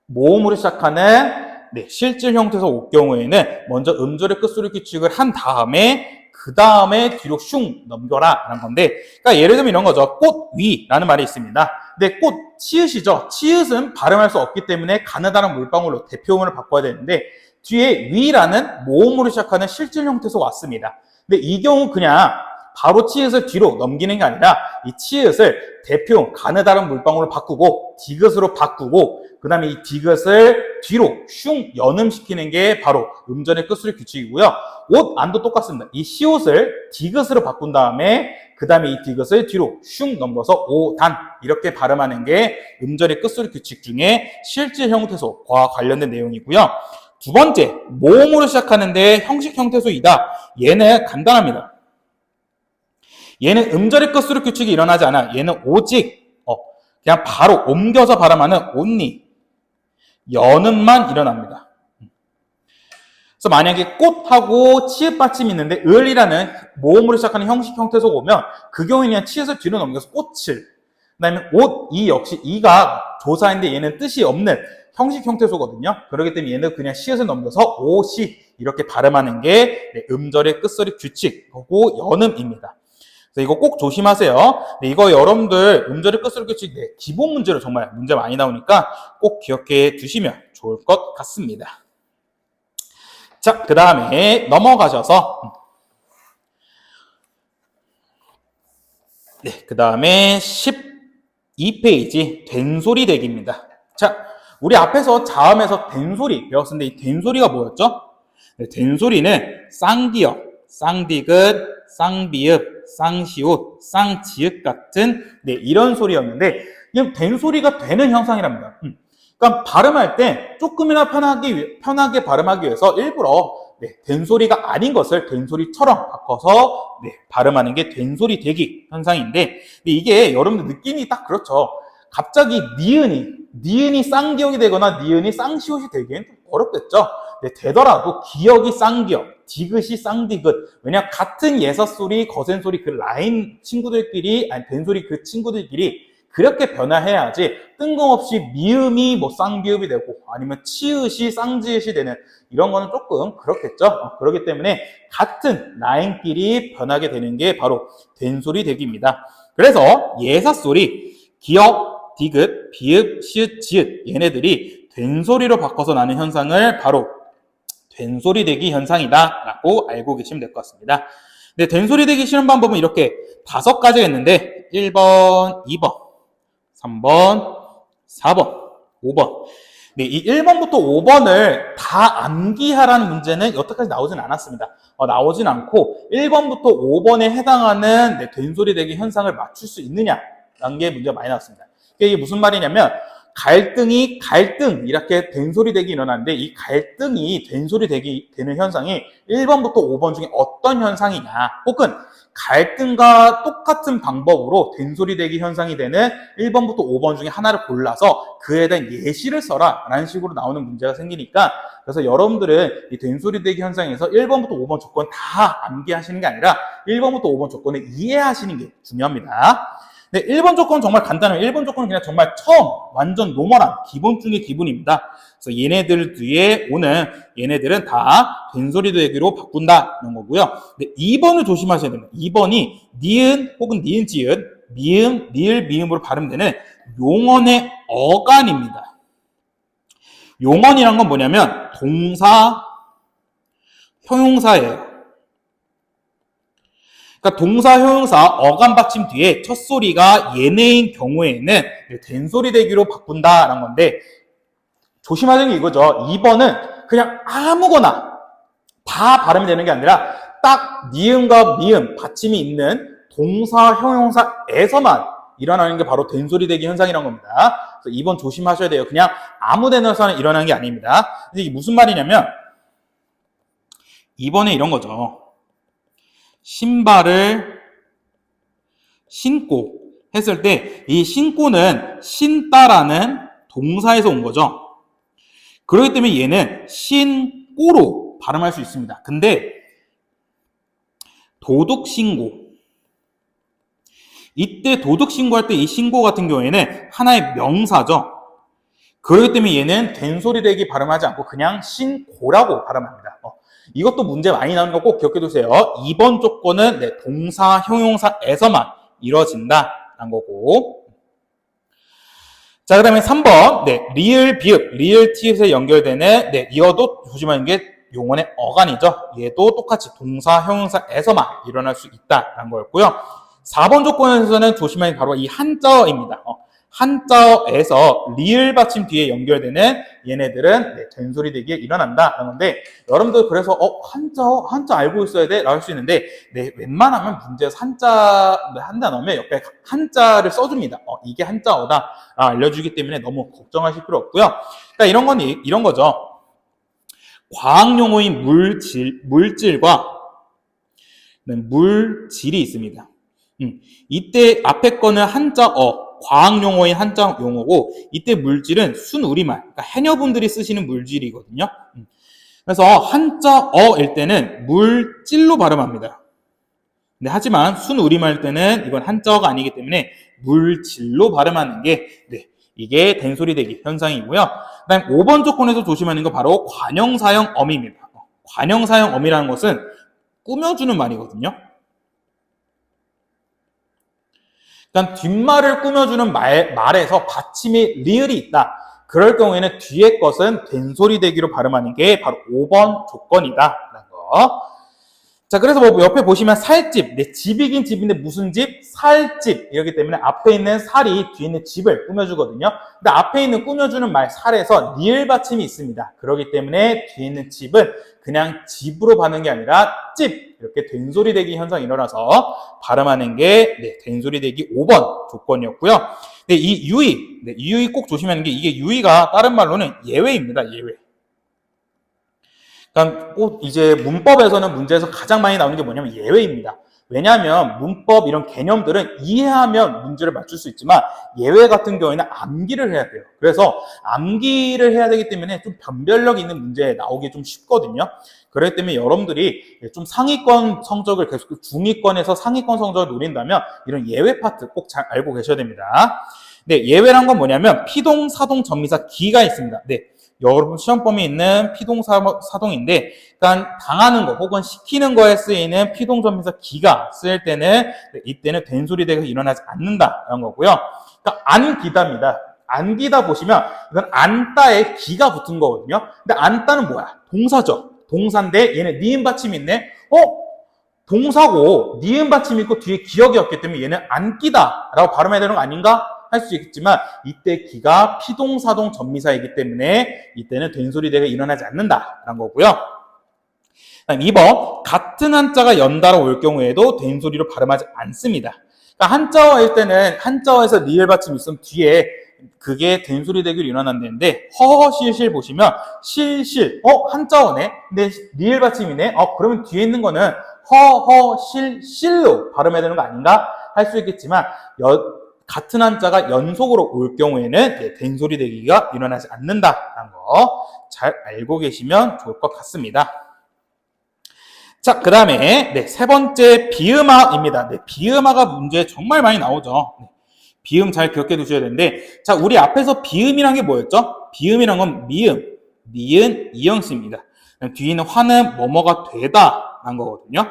모음으로 시작하는 실질 형태에서 올 경우에는 먼저 음절의 끝소리 규칙을 한 다음에 그 다음에 뒤로 슝 넘겨라 라는 건데 그러니까 예를 들면 이런 거죠. 꽃위라는 말이 있습니다. 근데 꽃 치읓이죠. 치읓은 발음할 수 없기 때문에 가느다란 물방울로 대표음을 바꿔야 되는데 뒤에 위라는 모음으로 시작하는 실질 형태에서 왔습니다. 근데 이 경우 그냥 바로 치읓을 뒤로 넘기는 게 아니라 이 치읓을 대표음 가느다란 물방울로 바꾸고 디귿으로 바꾸고 그 다음에 이 디귿을 뒤로 슝 연음시키는 게 바로 음절의 끝소리 규칙이고요. 옷 안도 똑같습니다. 이 시옷을 디귿으로 바꾼 다음에 그 다음에 이 디귿을 뒤로 슝 넘겨서 오단 이렇게 발음하는 게 음절의 끝소리 규칙 중에 실질 형태소와 관련된 내용이고요. 두 번째, 모음으로 시작하는데 형식 형태소이다. 얘는 간단합니다. 얘는 음절의 끝소리 규칙이 일어나지 않아. 얘는 오직 그냥 바로 옮겨서 발음하는 only 연음만 일어납니다. 그래서 만약에 꽃하고 치읓 받침이 있는데 을이라는 모음으로 시작하는 형식 형태소가 오면 그 경우에는 그냥 치읓을 뒤로 넘겨서 꽃을 그다음에 옷, 이 역시 이가 조사인데 얘는 뜻이 없는 형식 형태소거든요. 그렇기 때문에 얘는 그냥 시읒을 넘겨서 옷이 이렇게 발음하는 게 음절의 끝소리 규칙이고 연음입니다. 그래서 이거 꼭 조심하세요. 이거 여러분들 음절의 끝소리 규칙 기본 문제로 정말 문제 많이 나오니까 꼭 기억해 두시면 좋을 것 같습니다. 자, 그 다음에 넘어가셔서 그 다음에 12페이지 된소리 대기입니다. 자, 우리 앞에서 자음에서 된소리 배웠었는데 이 된소리가 뭐였죠? 된소리는 쌍기역, 쌍디귿, 쌍비읍, 쌍시옷, 쌍지읒 같은 이런 소리였는데 이게 된소리가 되는 현상이랍니다. 그러니까 발음할 때 조금이나 편하게 발음하기 위해서 일부러 된소리가 아닌 것을 된소리처럼 바꿔서 발음하는 게 된소리 대기 현상인데 이게 여러분들 느낌이 딱 그렇죠. 갑자기 니은이 쌍기역이 되거나 니은이 쌍시옷이 되기엔 좀 어렵겠죠. 네, 되더라도 기역이 쌍기역, 디귿이 쌍디귿. 왜냐 같은 예사소리, 거센소리 그 라인 친구들끼리 아니 된소리 그 친구들끼리 그렇게 변화해야지 뜬금없이 미음이 뭐 쌍비읍이 되고 아니면 치읓이 쌍지읒이 되는 이런 거는 조금 그렇겠죠. 그렇기 때문에 같은 라인끼리 변하게 되는 게 바로 된소리 되기입니다. 그래서 예사소리 기역, 디귿, 비읍, 시읒, 지읒 얘네들이 된소리로 바꿔서 나는 현상을 바로 된소리 되기 현상이다 라고 알고 계시면 될 것 같습니다. 네, 된소리 되기 쉬운 방법은 이렇게 5가지가 있는데 1번, 2번, 3번, 4번, 5번. 네, 이 1번부터 5번을 다 암기하라는 문제는 여태까지 나오진 않았습니다. 나오진 않고 1번부터 5번에 해당하는 된소리 되기 현상을 맞출 수 있느냐라는 게 문제가 많이 나왔습니다. 이게 무슨 말이냐면 갈등 이렇게 된소리 되기 일어나는데 이 갈등이 된소리 되는 현상이 1번부터 5번 중에 어떤 현상이냐 혹은 갈등과 똑같은 방법으로 된소리 되기 현상이 되는 1번부터 5번 중에 하나를 골라서 그에 대한 예시를 써라 라는 식으로 나오는 문제가 생기니까 그래서 여러분들은 이 된소리 되기 현상에서 1번부터 5번 조건 다 암기하시는 게 아니라 1번부터 5번 조건을 이해하시는 게 중요합니다. 네, 1번 조건은 정말 간단해요. 1번 조건은 그냥 정말 처음 완전 노멀한 기본 중의 기본입니다. 그래서 얘네들 뒤에 오는 얘네들은 다 된소리 되기로 바꾼다는 거고요. 네, 2번을 조심하셔야 됩니다. 2번이 니은 혹은 니은 지읒, 미음, 리을, 미음으로 발음되는 용언의 어간입니다. 용언이란 건 뭐냐면 동사, 형용사예요. 그러니까 동사, 형용사, 어감 받침 뒤에 첫 소리가 얘네인 경우에는 된소리 되기로 바꾼다라는 건데 조심하는 게 이거죠. 2번은 그냥 아무거나 다 발음이 되는 게 아니라 딱 니은과 미음 받침이 있는 동사, 형용사에서만 일어나는 게 바로 된소리 되기 현상이라는 겁니다. 그래서 2번 조심하셔야 돼요. 그냥 아무 데나서는 일어나는 게 아닙니다. 근데 이게 무슨 말이냐면 2번에 이런 거죠. 신발을 신고 했을 때 이 신고는 신다라는 동사에서 온 거죠. 그렇기 때문에 얘는 신고로 발음할 수 있습니다. 근데 도둑신고 이때 도둑신고할 때 이 신고 같은 경우에는 하나의 명사죠. 그렇기 때문에 얘는 된소리 되기 발음하지 않고 그냥 신고라고 발음합니다. 이것도 문제 많이 나오는 거 꼭 기억해 두세요. 2번 조건은 동사, 형용사에서만 이루어진다라는 거고. 자, 그 다음에 3번. 리을, 비읍, 리을, 티읕에 연결되는, 이어도 조심하는 게 용언의 어간이죠. 얘도 똑같이 동사, 형용사에서만 일어날 수 있다라는 거였고요. 4번 조건에서는 조심하는 게 바로 이 한자어입니다. 한자어에서 리을 받침 뒤에 연결되는 얘네들은 된소리 되기에 일어난다라는 건데 여러분들 그래서 한자 알고 있어야 돼? 라고 할 수 있는데 웬만하면 문제에서 한자 넣으면 옆에 한자를 써줍니다. 이게 한자어다 알려주기 때문에 너무 걱정하실 필요 없고요. 그러니까 이런 건 이런 거죠. 과학용어인 물질과 물질이 있습니다. 이때 앞에 거는 한자어 과학 용어인 한자 용어고 이때 물질은 순우리말, 그러니까 해녀분들이 쓰시는 물질이거든요. 그래서 한자어일 때는 물질로 발음합니다. 근데 하지만 순우리말일 때는 이건 한자어가 아니기 때문에 물질로 발음하는 게 이게 된소리 되기 현상이고요. 그다음 5번 조건에서 조심하는 거 바로 관형사형 어미입니다. 관형사형 어미라는 것은 꾸며주는 말이거든요. 일단 뒷말을 꾸며주는 말에서 받침이 리을이 있다. 그럴 경우에는 뒤에 것은 된소리 되기로 발음하는 게 바로 5번 조건이다라는 거. 자, 그래서 뭐 옆에 보시면 살집, 집이긴 집인데 무슨 집? 살집. 이렇기 때문에 앞에 있는 살이 뒤에 있는 집을 꾸며주거든요. 근데 앞에 있는 꾸며주는 말 살에서 리을 받침이 있습니다. 그렇기 때문에 뒤에 있는 집은 그냥 집으로 받는 게 아니라 집. 이렇게 된소리 되기 현상이 일어나서 발음하는 게 된소리 되기 5번 조건이었고요. 이 유의 꼭 조심하는 게 이게 유의가 다른 말로는 예외입니다. 예외. 그러니까 꼭 이제 문법에서는 문제에서 가장 많이 나오는 게 뭐냐면 예외입니다. 왜냐하면 문법 이런 개념들은 이해하면 문제를 맞출 수 있지만 예외 같은 경우에는 암기를 해야 돼요. 그래서 암기를 해야 되기 때문에 좀 변별력 있는 문제 나오기 좀 쉽거든요. 그렇기 때문에 여러분들이 좀 상위권 성적을 계속 중위권에서 상위권 성적을 노린다면 이런 예외 파트 꼭 잘 알고 계셔야 됩니다. 네, 예외란 건 뭐냐면 피동, 사동, 전미사, 기가 있습니다. 네. 여러분 시험 범위에 있는 피동 사동인데, 그러니까 당하는 거 혹은 시키는 거에 쓰이는 피동 전미사 기가 쓸 때는 이때는 된소리대가 일어나지 않는다라는 거고요. 그러니까 안기다입니다. 안기다 보시면 이건 안따에 기가 붙은 거거든요. 근데 안따는 뭐야? 동사죠. 동사인데 얘는 니은 받침이 있네. 동사고 니은 받침이 있고 뒤에 기억이었기 때문에 얘는 안기다라고 발음해야 되는 거 아닌가? 할 수 있겠지만 이때 기가 피동사동 전미사이기 때문에 이때는 된소리대가 일어나지 않는다라는 거고요. 2번 같은 한자가 연달아 올 경우에도 된소리로 발음하지 않습니다. 그러니까 한자어일 때는 한자어에서 리을 받침이 있으면 뒤에 그게 된소리대가 일어난다는데 허허실실 보시면 실실 한자어네. 근데 리을 받침이네. 그러면 뒤에 있는 거는 허허실실로 발음해야 되는 거 아닌가? 할 수 있겠지만 같은 한자가 연속으로 올 경우에는 된소리대기가 일어나지 않는다라는 거 잘 알고 계시면 좋을 것 같습니다. 자, 그 다음에 세 번째 비음화입니다. 비음화가 문제에 정말 많이 나오죠. 비음 잘 기억해 두셔야 되는데, 자, 우리 앞에서 비음이란 게 뭐였죠? 비음이란 건 미음, 니은, 이응씨입니다. 뒤에 있는 화는 뭐뭐가 되다라는 거거든요.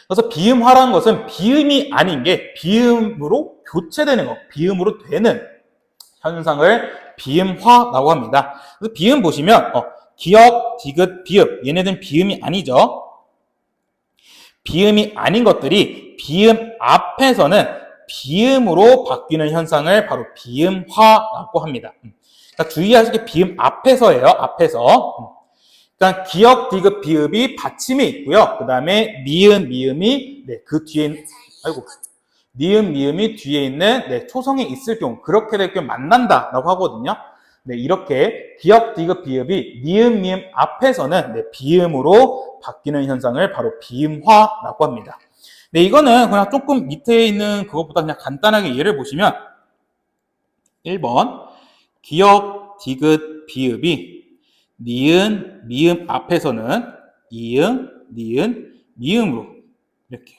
그래서 비음화라는 것은 비음이 아닌 게 비음으로 교체되는 거, 비음으로 되는 현상을 비음화라고 합니다. 그래서 비음 보시면 기역, 디귿, 비읍 얘네들은 비음이 아니죠. 비음이 아닌 것들이 비음 앞에서는 비음으로 바뀌는 현상을 바로 비음화라고 합니다. 그러니까 주의하실 게 비음 앞에서예요. 앞에서. 그러니까 기역, 디귿, 비읍이 받침이 있고요. 그 다음에 니은, 미음이 그 뒤에 니은, 미음이 뒤에 있는 초성이 있을 경우 그렇게 될 경우 만난다라고 하거든요. 이렇게 기역, 디귿, 비읍이 니은, 미음 앞에서는 비음으로 바뀌는 현상을 바로 비음화라고 합니다. 이거는 그냥 조금 밑에 있는 그것보다 그냥 간단하게 예를 보시면 1번 기역, 디귿, 비읍이 니은, 미음 앞에서는 이응, 니은, 미음으로 이렇게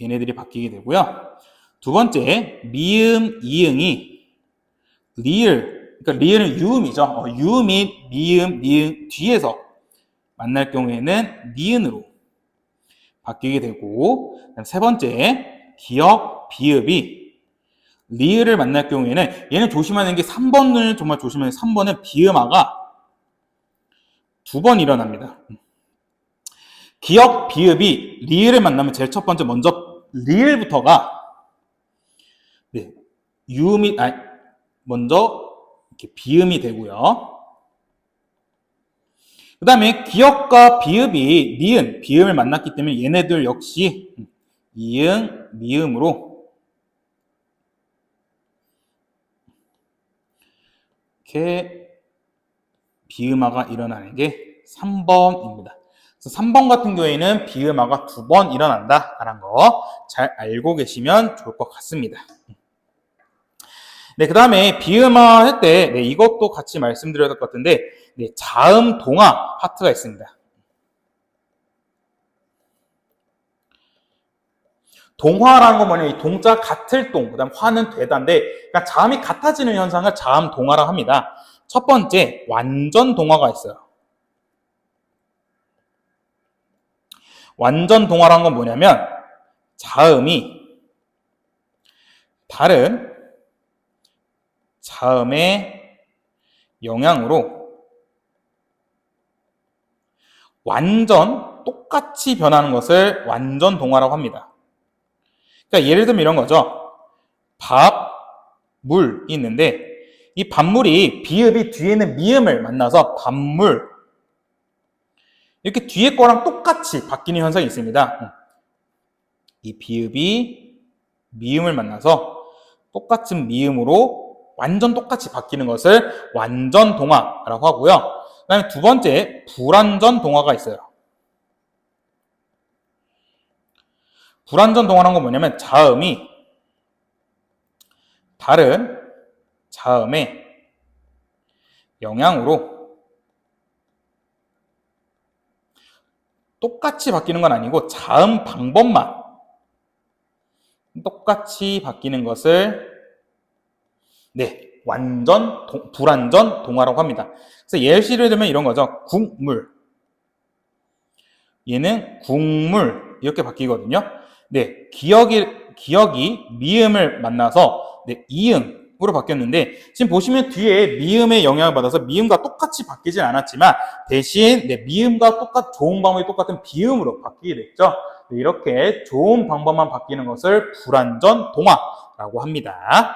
얘네들이 바뀌게 되고요. 두 번째, 미음, 이응이 리을, 그러니까 리을은 유음이죠. 유음이 미음, 니은 뒤에서 만날 경우에는 니은으로 바뀌게 되고, 세 번째, 기역, 비읍이 리을을 만날 경우에는 얘는 조심하는 게 3번을 정말 조심해야 돼요. 3번은 비음화가 2번 일어납니다. 기역, 비읍이 리을을 만나면 제일 첫 번째 먼저 리을부터가 유음이 먼저 이렇게 비음이 되고요. 그 다음에 기역과 비읍이 니은, 비음을 만났기 때문에 얘네들 역시 이응, 미음으로 이렇게 비음화가 일어나는 게 3번입니다. 그래서 3번 같은 경우에는 비음화가 2번 일어난다라는 거 잘 알고 계시면 좋을 것 같습니다. 그 다음에 비음화 할 때 이것도 같이 말씀드려야 될 것 같은데 자음, 동화 파트가 있습니다. 동화라는 건 뭐냐면 이 동자 같을 동, 그 다음 화는 되다인데 그러니까 자음이 같아지는 현상을 자음, 동화라고 합니다. 첫 번째, 완전 동화가 있어요. 완전 동화라는 건 뭐냐면 자음이 다른 자음의 영향으로 완전 똑같이 변하는 것을 완전 동화라고 합니다. 그러니까 예를 들면 이런 거죠. 밥, 물이 있는데 이 밥물이 비읍이 뒤에 있는 미음을 만나서 밥물 이렇게 뒤에 거랑 똑같이 바뀌는 현상이 있습니다. 이 비읍이 미음을 만나서 똑같은 미음으로 완전 똑같이 바뀌는 것을 완전 동화라고 하고요. 그다음에 두 번째, 불완전 동화가 있어요. 불완전 동화라는 건 뭐냐면 자음이 다른 자음의 영향으로 똑같이 바뀌는 건 아니고 자음 방법만 똑같이 바뀌는 것을 불완전 동화라고 합니다. 그래서 예시를 들면 이런 거죠. 국물. 얘는 국물 이렇게 바뀌거든요. 기억이 미음을 만나서 이음으로 바뀌었는데 지금 보시면 뒤에 미음의 영향을 받아서 미음과 똑같이 바뀌진 않았지만 대신 미음과 좋은 방법이 똑같은 비음으로 바뀌게 됐죠. 이렇게 좋은 방법만 바뀌는 것을 불완전 동화라고 합니다.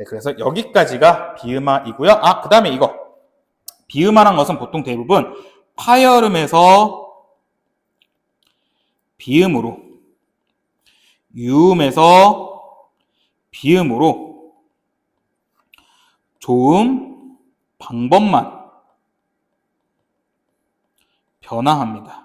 그래서 여기까지가 비음화이고요. 그 다음에 이거 비음화란 것은 보통 대부분 파열음에서 비음으로, 유음에서 비음으로 좋은 방법만 변화합니다.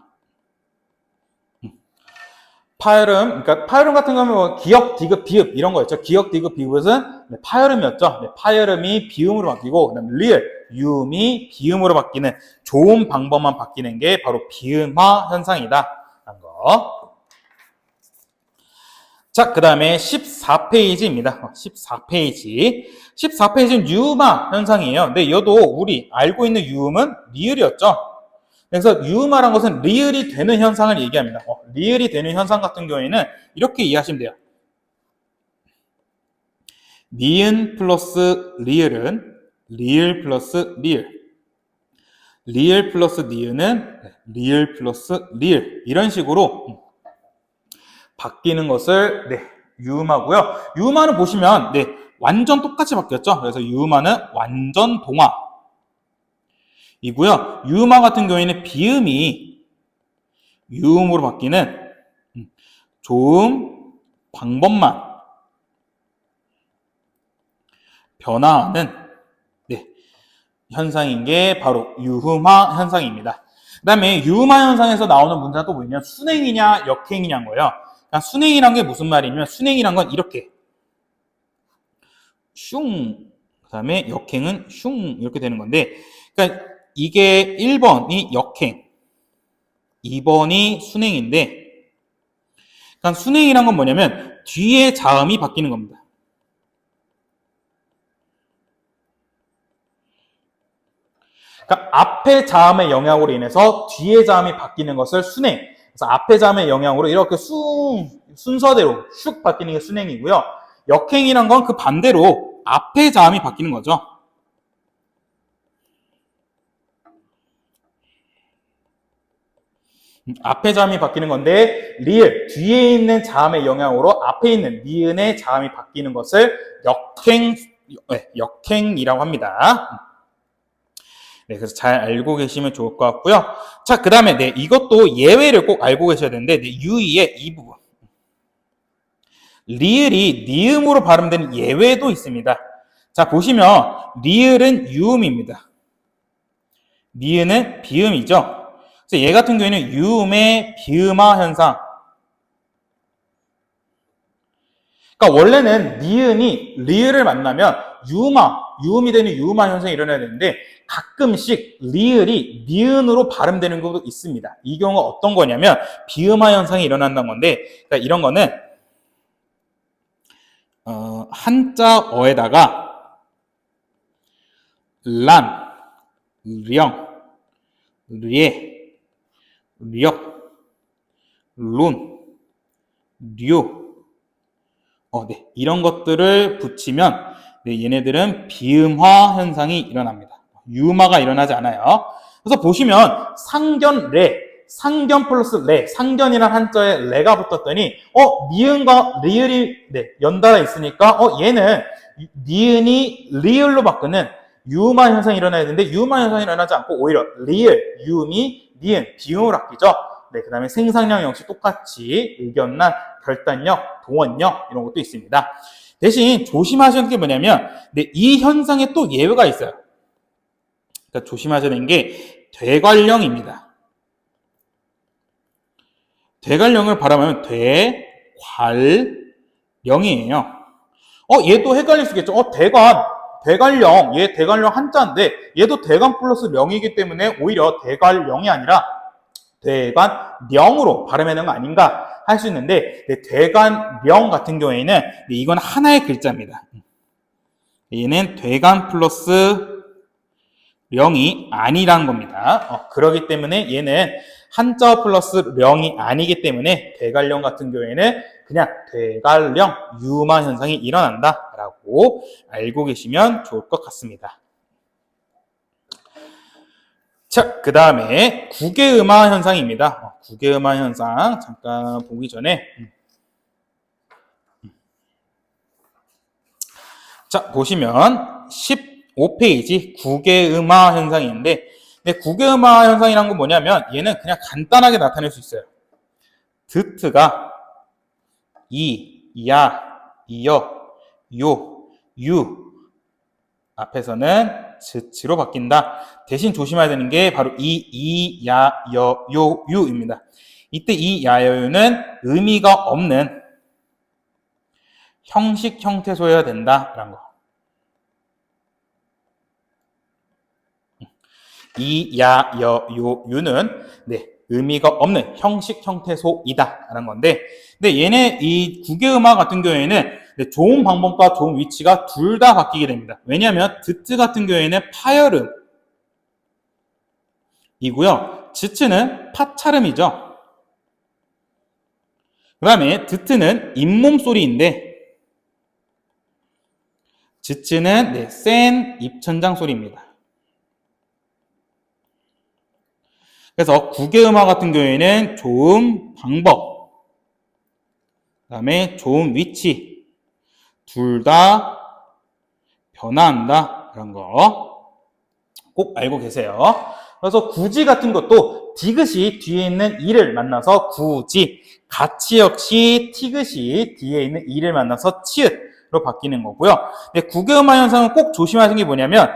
파열음, 그러니까 파열음 같은 경우는 기역, 디귿, 비읍 이런 거였죠. 기역, 디귿, 비읍은 파열음이었죠. 파열음이 비음으로 바뀌고 그다음에 리을, 유음이 비음으로 바뀌는 좋은 방법만 바뀌는 게 바로 비음화 현상이다. 라는 거. 자, 그 다음에 14페이지입니다. 14페이지. 14페이지는 유음화 현상이에요. 근데 이것도 우리 알고 있는 유음은 리을이었죠. 그래서 유음화란 것은 리을이 되는 현상을 얘기합니다. 리을이 되는 현상 같은 경우에는 이렇게 이해하시면 돼요. 니은 플러스 리을은 리을 플러스 리을. 리을 플러스 니은은 리을 플러스 리을. 이런 식으로 바뀌는 것을 유음화고요. 유음화는 보시면 완전 똑같이 바뀌었죠. 그래서 유음화는 완전 동화. 이고요. 유음화 같은 경우에는 비음이 유음으로 바뀌는 좋은 방법만 변화하는 현상인 게 바로 유음화 현상입니다. 그 다음에 유음화 현상에서 나오는 문제가 또 뭐냐면 순행이냐 역행이냐인 거예요. 그러니까 순행이란 게 무슨 말이냐면 순행이란 건 이렇게 슝, 그 다음에 역행은 슝 이렇게 되는 건데 그러니까 이게 1번이 역행, 2번이 순행인데 그러니까 순행이란 건 뭐냐면 뒤에 자음이 바뀌는 겁니다. 그러니까 앞에 자음의 영향으로 인해서 뒤에 자음이 바뀌는 것을 순행. 그래서 앞에 자음의 영향으로 이렇게 순서대로 슉 바뀌는 게 순행이고요. 역행이란 건 그 반대로 앞에 자음이 바뀌는 거죠. 앞에 자음이 바뀌는 건데 리을, 뒤에 있는 자음의 영향으로 앞에 있는 니은의 자음이 바뀌는 것을 역행이라고 합니다. 그래서 잘 알고 계시면 좋을 것 같고요. 자, 그 다음에 이것도 예외를 꼭 알고 계셔야 되는데 유의의 이 부분. 리을이 니음으로 발음되는 예외도 있습니다. 자, 보시면 리을은 유음입니다. 니은은 비음이죠. 그래서 얘 같은 경우에는 유음의 비음화 현상. 그러니까 원래는 니은이 리을을 만나면 유음이 되는 유음화 현상이 일어나야 되는데 가끔씩 리을이 니은으로 발음되는 것도 있습니다. 이 경우가 어떤 거냐면 비음화 현상이 일어난다는 건데 그러니까 이런 거는 한자어에다가 란, 령, 르에, 력, 룬, 류 이런 것들을 붙이면 얘네들은 비음화 현상이 일어납니다. 유음화가 일어나지 않아요. 그래서 보시면 상견, 레, 상견 플러스 레, 상견이란 한자에 레가 붙었더니 니은과 리을이 연달아 있으니까 얘는 니은이 리을로 바꾸는 유음화 현상이 일어나야 되는데 유음화 현상이 일어나지 않고 오히려 리을, 유음이 니은, 비음으로 바뀌죠. 그 다음에 생산력 역시 똑같이 의견란, 결단력, 동원력 이런 것도 있습니다. 대신 조심하셔야 할 게 뭐냐면 이 현상에 또 예외가 있어요. 그러니까 조심하셔야 되는 게 되관령입니다. 되관령을 발음하면 되관령이에요. 얘도 헷갈릴 수 있겠죠. 대관령, 얘 대관령 한자인데 얘도 대관 플러스 령이기 때문에 오히려 대관령이 아니라 대관령으로 발음하는 거 아닌가 할 수 있는데, 대관령 같은 경우에는 이건 하나의 글자입니다. 얘는 대관 플러스 령이 아니라는 겁니다. 그렇기 때문에 얘는 한자 플러스 령이 아니기 때문에 대관령 같은 경우에는 그냥 대관령 유마 현상이 일어난다라고 알고 계시면 좋을 것 같습니다. 자, 그 다음에 국외음화 현상입니다. 국외음화 현상 잠깐 보기 전에 자, 보시면 15페이지 국외음화 현상인데, 국외음화 현상이란 건 뭐냐면 얘는 그냥 간단하게 나타낼 수 있어요. 드트가 이, 야, 이여, 요, 유 앞에서는 즈치로 바뀐다. 대신 조심해야 되는 게 바로 이, 야, 여, 요, 유입니다. 이때 이, 야, 여, 유는 의미가 없는 형식 형태소여야 된다라는 거. 이, 야, 여, 요, 유는 의미가 없는 형식 형태소이다라는 건데, 근데 얘네 이 국외음화 같은 경우에는 좋은 방법과 좋은 위치가 둘 다 바뀌게 됩니다. 왜냐하면 드트 같은 경우에는 파열음이고요, 즈츠는 파찰음이죠. 그 다음에 드트는 잇몸 소리인데, 즈츠는 센 입천장 소리입니다. 그래서 국외음화 같은 경우에는 좋은 방법, 그 다음에 좋은 위치, 둘 다 변화한다 라는 거 꼭 알고 계세요. 그래서 구지 같은 것도 디귿이 뒤에 있는 이를 만나서 구지, 가치 역시 티귿이 뒤에 있는 이를 만나서 치읓로 바뀌는 거고요. 국외음화 현상은 꼭 조심하시는 게 뭐냐면,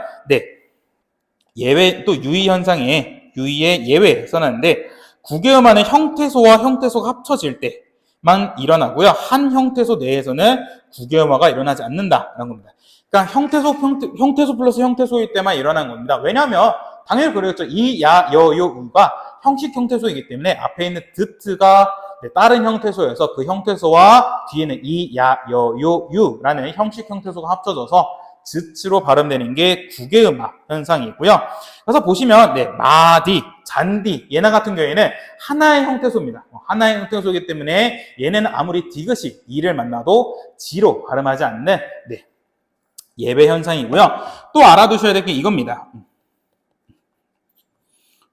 예외, 또 유의 현상에 유의의 예외 써놨는데, 국외음화는 형태소와 형태소가 합쳐질 때만 일어나고요, 한 형태소 내에서는 국외음화가 일어나지 않는다라는 겁니다. 그러니까 형태소 플러스 형태소일 때만 일어나는 겁니다. 왜냐하면 당연히 그러겠죠. 이, 야, 여, 요, 우가 형식 형태소이기 때문에 앞에 있는 드트가 다른 형태소여서 그 형태소와 뒤에는 이, 야, 여, 요, 유라는 형식 형태소가 합쳐져서 즈츠로 발음되는 게 국외음화 현상이고요. 그래서 보시면 마디, 잔디, 얘네 같은 경우에는 하나의 형태소입니다. 하나의 형태소이기 때문에 얘네는 아무리 디귿이 이를 만나도 지로 발음하지 않는 예배 현상이고요. 또 알아두셔야 될 게 이겁니다.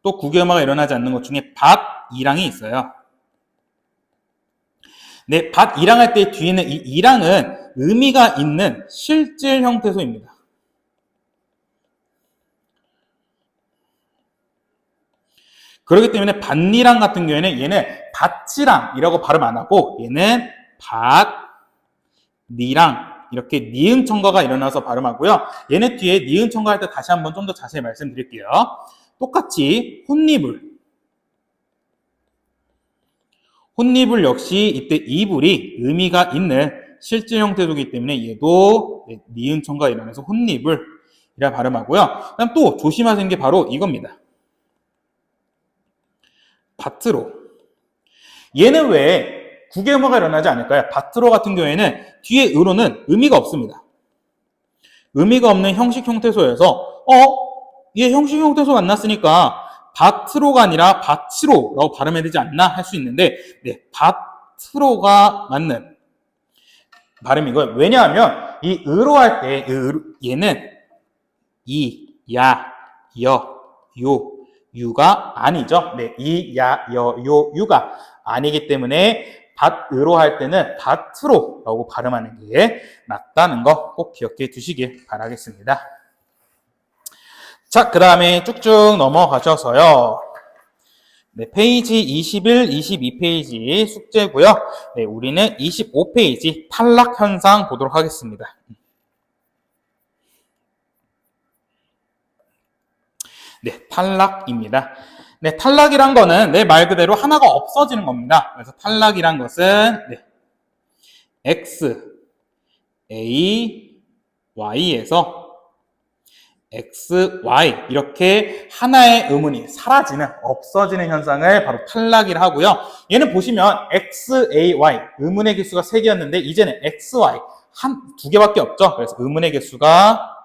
또 국외음화가 일어나지 않는 것 중에 밭이랑이 있어요. 밭이랑 할 때 뒤에는 이 이랑은 의미가 있는 실질 형태소입니다. 그렇기 때문에 밭이랑 같은 경우에는 얘는 밭이랑이라고 발음 안 하고 얘는 밭이랑 이렇게 니은 첨가가 일어나서 발음하고요. 얘네 뒤에 니은 첨가할 때 다시 한번 좀 더 자세히 말씀드릴게요. 똑같이 혼니불 역시 이때 이불이 의미가 있는 실질 형태소이기 때문에 얘도 니은 첨가가 일어나서 혼니불이라 발음하고요. 그다음 또 조심하시는 게 바로 이겁니다. 밭으로. 얘는 왜 국외음화가 일어나지 않을까요? 밭으로 같은 경우에는 뒤에 으로는 의미가 없습니다. 의미가 없는 형식 형태소여서 얘 형식 형태소 만났으니까 밭으로가 아니라 밭으로라고 발음해야 되지 않나 할 수 있는데, 밭으로가 맞는 발음이고요. 왜냐하면 이 으로 할 때 얘는 이, 야, 여, 요, 유가 아니죠. 이, 야, 여, 요, 유가 아니기 때문에 밭으로 할 때는 밭으로라고 발음하는 게 맞다는 거 꼭 기억해 두시길 바라겠습니다. 자, 그 다음에 쭉쭉 넘어가셔서요. 페이지 21, 22페이지 숙제고요. 우리는 25페이지 탈락 현상 보도록 하겠습니다. 네, 탈락입니다. 네, 탈락이란 거는 내 말 그대로 하나가 없어지는 겁니다. 그래서 탈락이란 것은 네, X, A, Y에서 X, Y 이렇게 하나의 의문이 사라지는, 없어지는 현상을 바로 탈락이라 하고요. 얘는 보시면 X, A, Y 의문의 개수가 3개였는데 이제는 X, Y 두 개밖에 없죠. 그래서 의문의 개수가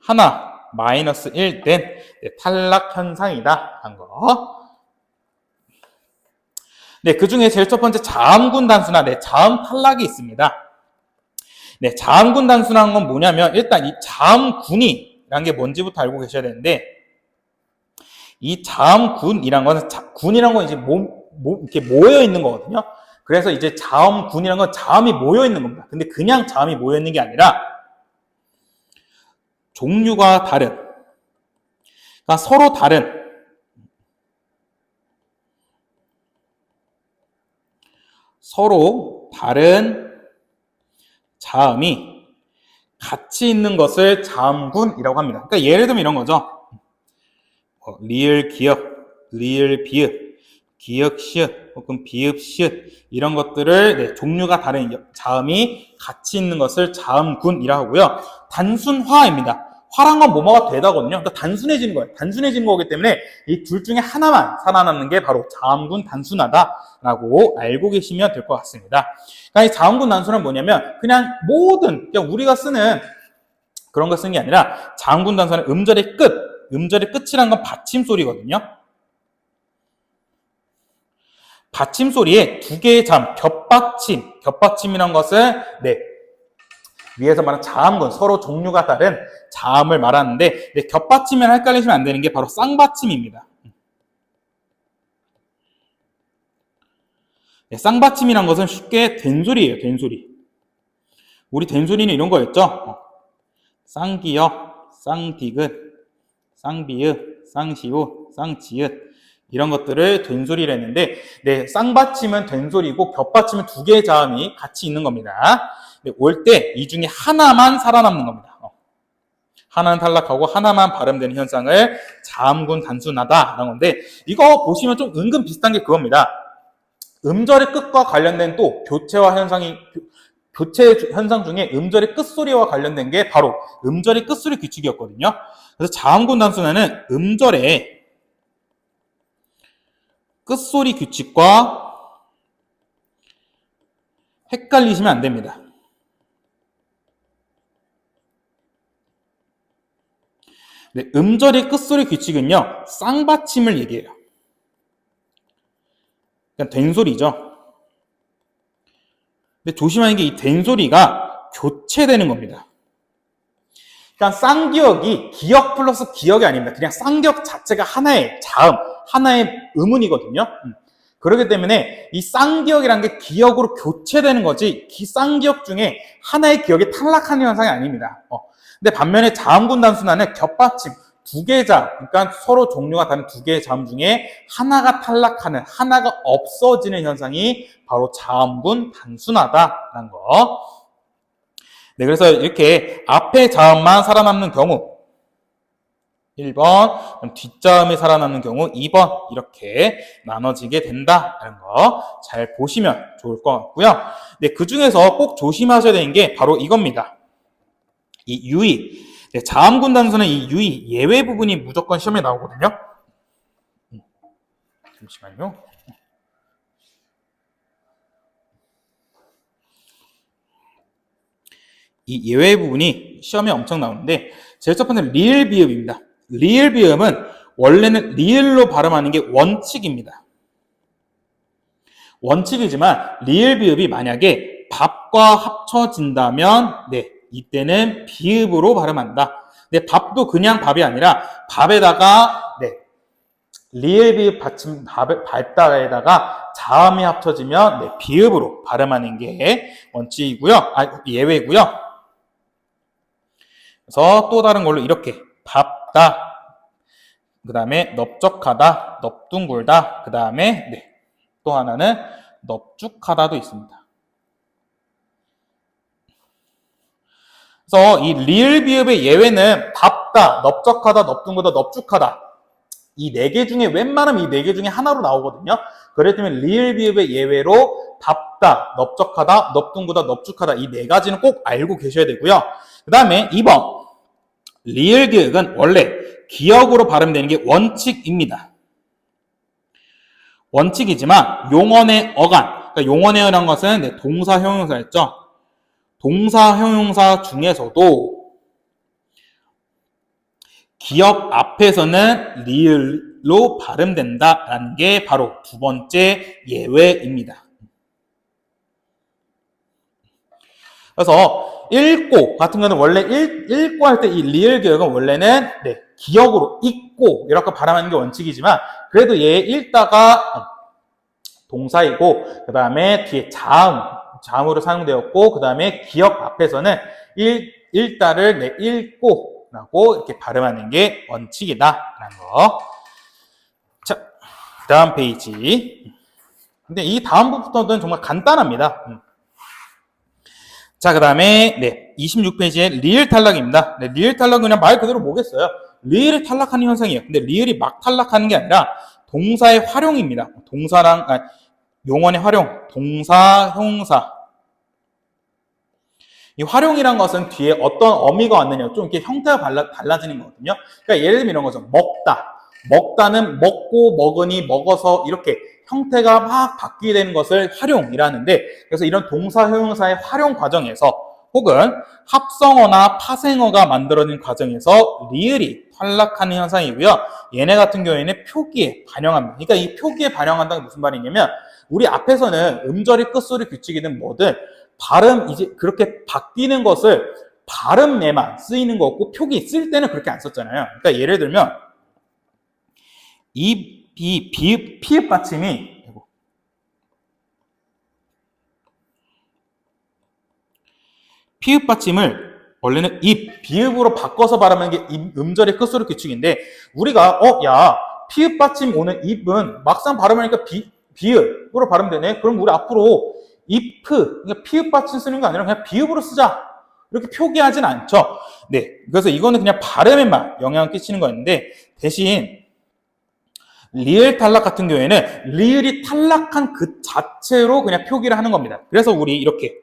하나, 마이너스 1 된 탈락 현상이다 한 거. 네, 그 중에 제일 첫 번째 자음군 단수나 자음 탈락이 있습니다. 네, 자음군 단수라는 건 뭐냐면 일단 이 자음군이라는 게 뭔지부터 알고 계셔야 되는데, 이 자음군이란 건 군이란 건 이제 이렇게 모여 있는 거거든요. 그래서 이제 자음군이란 건 자음이 모여 있는 겁니다. 근데 그냥 자음이 모여 있는 게 아니라 종류가 다른, 그러니까 서로 다른 자음이 같이 있는 것을 자음군이라고 합니다. 그러니까 예를 들면 이런 거죠. 리을 기역, 리을 비읍, 기역 시읒, 혹은 비읍 시읒 이런 것들을 종류가 다른 자음이 같이 있는 것을 자음군이라고 하고요. 단순화입니다. 화란 건 뭐뭐가 되다거든요. 그러니까 단순해지는 거예요. 단순해지는 거기 때문에 이 둘 중에 하나만 살아남는 게 바로 자음군 단순하다라고 알고 계시면 될 것 같습니다. 그러니까 이 자음군 단순은 뭐냐면 그냥 모든 그냥 우리가 쓰는 그런 거 쓰는 게 아니라 자음군 단순은 음절의 끝이란 건 받침 소리거든요. 받침 소리에 두 개의 자음, 겹받침이란 것은 위에서 말한 자음군, 서로 종류가 다른 자음을 말하는데 겹받침이랑 헷갈리시면 안 되는 게 바로 쌍받침입니다. 쌍받침이란 것은 쉽게 된소리예요, 된소리. 우리 된소리는 이런 거였죠. 쌍기역, 쌍디귿, 쌍비읍, 쌍시옷, 쌍지읒 이런 것들을 된소리를 했는데 쌍받침은 된소리고 겹받침은 두 개의 자음이 같이 있는 겁니다. 올 때 이 중에 하나만 살아남는 겁니다. 하나는 탈락하고 하나만 발음되는 현상을 자음군 단순하다라는 건데 이거 보시면 좀 은근 비슷한 게 그겁니다. 음절의 끝과 관련된 또 교체 현상 중에 음절의 끝소리와 관련된 게 바로 음절의 끝소리 규칙이었거든요. 그래서 자음군 단순화는 음절의 끝소리 규칙과 헷갈리시면 안 됩니다. 음절의 끝소리 규칙은요, 쌍받침을 얘기해요. 그러니까 된소리죠. 근데 조심하는 게 이 된소리가 교체되는 겁니다. 그러니까 쌍기역이 기역 플러스 기역이 아닙니다. 그냥 쌍기역 자체가 하나의 자음, 하나의 음운이거든요. 그렇기 때문에 이 쌍기역이라는 게 기역으로 교체되는 거지 쌍기역 중에 하나의 기역이 탈락하는 현상이 아닙니다. 근데 반면에 자음군 단순화는 겹받침, 두 개의 자음, 그러니까 서로 종류가 다른 두 개의 자음 중에 하나가 탈락하는, 하나가 없어지는 현상이 바로 자음군 단순화다라는 거. 그래서 이렇게 앞에 자음만 살아남는 경우 1번, 뒷자음이 살아남는 경우 2번 이렇게 나눠지게 된다는 거 잘 보시면 좋을 것 같고요. 그 중에서 꼭 조심하셔야 되는 게 바로 이겁니다. 이 유의. 자음군 단수는 이 유의, 예외 부분이 무조건 시험에 나오거든요. 잠시만요. 이 예외 부분이 시험에 엄청 나오는데 제일 첫 번째 리을 비읍입니다. 리을 비읍은 원래는 리을로 발음하는 게 원칙입니다. 원칙이지만 리을 비읍이 만약에 밥과 합쳐진다면 이때는 비읍으로 발음한다. 근데 밥도 그냥 밥이 아니라 밥에다가 리을 비읍 받침 발다에다가 자음이 합쳐지면 비읍으로 발음하는 게 원칙이고요. 예외고요. 그래서 또 다른 걸로 이렇게 밥다, 그 다음에 넓적하다, 넓둥굴다, 그 다음에 또 하나는 넙죽하다도 있습니다. 그래서 이 리을 비읍의 예외는 답다, 넓적하다, 넓둥하다, 넓죽하다. 이 네 개 중에 웬만하면 이 네 개 중에 하나로 나오거든요. 그렇기 때문에 리을 비읍의 예외로 답다, 넓적하다, 넓둥하다, 넓죽하다 이 네 가지는 꼭 알고 계셔야 되고요. 그 다음에 2번 리을 기역은 원래 기역으로 발음되는 게 원칙입니다. 원칙이지만 용언의 어간, 그러니까 용언의 어간 것은 동사, 형용사였죠. 동사, 형용사 중에서도 기역 앞에서는 리을로 발음된다라는 게 바로 두 번째 예외입니다. 그래서 읽고 같은 거는 원래 읽고 할 때 이 리을 기역은 원래는 기역으로 읽고 이렇게 발음하는 게 원칙이지만 그래도 얘 읽다가 동사이고 그 다음에 뒤에 자음으로 사용되었고 그 다음에 기역 앞에서는 읽다를 읽고 라고 이렇게 발음하는 게 원칙이다라는 거. 자, 다음 페이지. 근데 이 다음 부분은 정말 간단합니다. 자, 그 다음에 26페이지에 리을 탈락입니다. 리을 탈락은 그냥 말 그대로 뭐겠어요? 리을이 탈락하는 현상이에요. 근데 리을이 막 탈락하는 게 아니라 동사의 활용입니다. 동사랑 용언의 활용, 동사, 형용사. 이 활용이란 것은 뒤에 어떤 어미가 왔느냐 좀 이렇게 형태가 달라지는 거거든요. 그러니까 예를 들면 이런 거죠. 먹다. 먹다는 먹고 먹으니 먹어서 이렇게 형태가 막 바뀌게 되는 것을 활용이라는데 그래서 이런 동사 형용사의 활용 과정에서 혹은 합성어나 파생어가 만들어진 과정에서 리을이 탈락하는 현상이고요. 얘네 같은 경우에는 표기에 반영합니다. 그러니까 이 표기에 반영한다는 게 무슨 말이냐면 우리 앞에서는 음절이 끝소리 규칙이든 뭐든 발음 이제 그렇게 바뀌는 것을 발음에만 쓰이는 거고 표기 쓸 때는 그렇게 안 썼잖아요. 그러니까 예를 들면 피읍 받침이 피읍 받침을 원래는 비읍으로 바꿔서 발음하는 게 음절의 끝소리 규칙인데 우리가 피읍 받침 오는 입은 막상 발음하니까 비읍으로 발음되네. 그럼 우리 앞으로 그러니까 피읍 받침 쓰는 거 아니라 그냥 비읍으로 쓰자. 이렇게 표기하진 않죠. 그래서 이거는 그냥 발음에만 영향을 끼치는 거였는데 대신 리을 탈락 같은 경우에는 리을이 탈락한 그 자체로 그냥 표기를 하는 겁니다. 그래서 우리 이렇게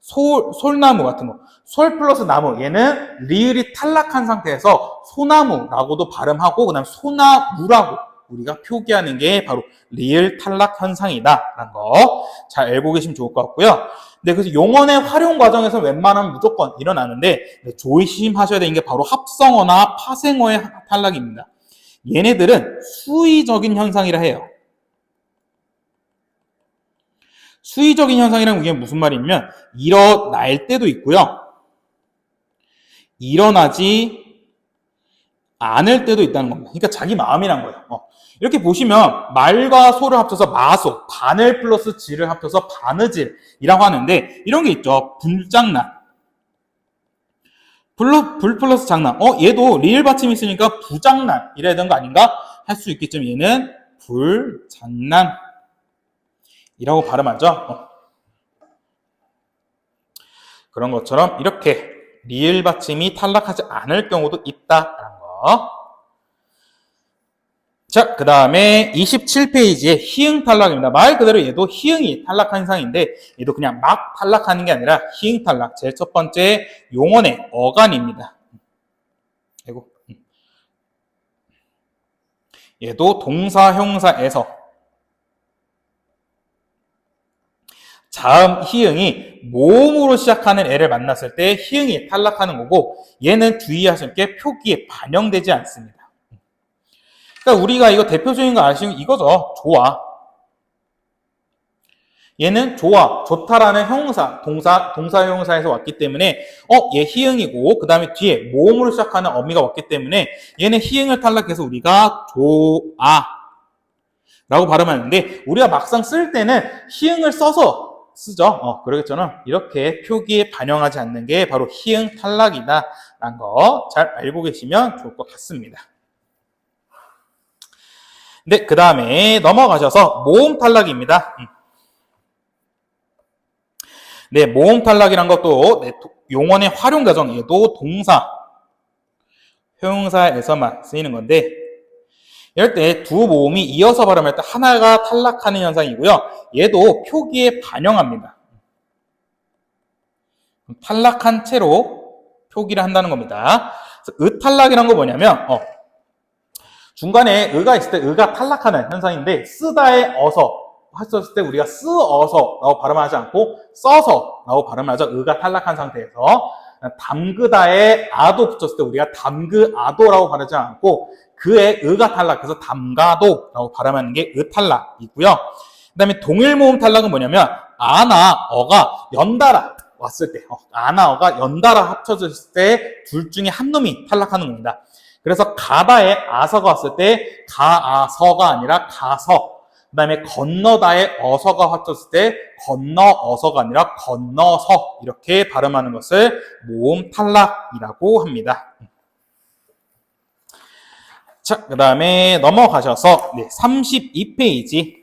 솔나무 같은 거, 솔 플러스 나무 얘는 리을이 탈락한 상태에서 소나무라고도 발음하고 그다음 소나무라고 우리가 표기하는 게 바로 리을 탈락 현상이다라는 거 잘 알고 계시면 좋을 것 같고요. 그래서 용언의 활용 과정에서 웬만하면 무조건 일어나는데 조심하셔야 되는 게 바로 합성어나 파생어의 탈락입니다. 얘네들은 수의적인 현상이라 해요. 수의적인 현상이란 게 무슨 말이냐면 일어날 때도 있고요. 일어나지 않을 때도 있다는 겁니다. 그러니까 자기 마음이란 거예요. 이렇게 보시면 말과 소를 합쳐서 마소, 바늘 플러스 질을 합쳐서 바느질이라고 하는데 이런 게 있죠. 불장난. 불 플러스 장난. 얘도 리을 받침이 있으니까 부장난 이래야 되는 거 아닌가? 할 수 있겠지만 얘는 불장난이라고 발음하죠. 그런 것처럼 이렇게 리을 받침이 탈락하지 않을 경우도 있다라는 거. 자, 그 다음에 27페이지에 희응 탈락입니다. 말 그대로 얘도 희응이 탈락한 현상인데 얘도 그냥 막 탈락하는 게 아니라 희응 탈락. 제일 첫 번째 용언의 어간입니다. 얘도 동사, 형용사에서 자음, 희응이 모음으로 시작하는 애를 만났을 때 희응이 탈락하는 거고 얘는 주의하실 게 표기에 반영되지 않습니다. 그러니까 우리가 이거 대표적인 거 아시는 이거죠. 좋아. 얘는 좋아, 좋다라는 형용사, 동사 형용사에서 왔기 때문에 얘 희응이고 그 다음에 뒤에 모음으로 시작하는 어미가 왔기 때문에 얘는 희응을 탈락해서 우리가 좋아 라고 발음하는데 우리가 막상 쓸 때는 희응을 써서 쓰죠. 그러겠죠. 이렇게 표기에 반영하지 않는 게 바로 희응 탈락이다 라는 거 잘 알고 계시면 좋을 것 같습니다. 그 다음에 넘어가셔서 모음 탈락입니다. 모음 탈락이란 것도 용언의 활용 과정, 얘도 동사, 형용사에서만 쓰이는 건데, 이럴 때 두 모음이 이어서 발음할 때 하나가 탈락하는 현상이고요. 얘도 표기에 반영합니다. 탈락한 채로 표기를 한다는 겁니다. 탈락이란 거 뭐냐면 중간에 의가 있을 때 의가 탈락하는 현상인데, 쓰다에 어서 했었을 때 우리가 쓰어서라고 발음하지 않고 써서라고 발음하죠. 의가 탈락한 상태에서. 담그다에 아도 붙였을 때 우리가 담그아도라고 발음하지 않고 그의 의가 탈락해서 담가도라고 발음하는 게 의탈락이고요. 그 다음에 동일 모음 탈락은 뭐냐면 아나 어가 연달아 왔을 때, 아나 어가 연달아 합쳐졌을 때 둘 중에 한 놈이 탈락하는 겁니다. 그래서 가다에 아서가 왔을 때 가아서가 아니라 가서, 그 다음에 건너다에 어서가 합쳤을 때 건너어서가 아니라 건너서, 이렇게 발음하는 것을 모음 탈락이라고 합니다. 자, 그 다음에 넘어가셔서 32페이지.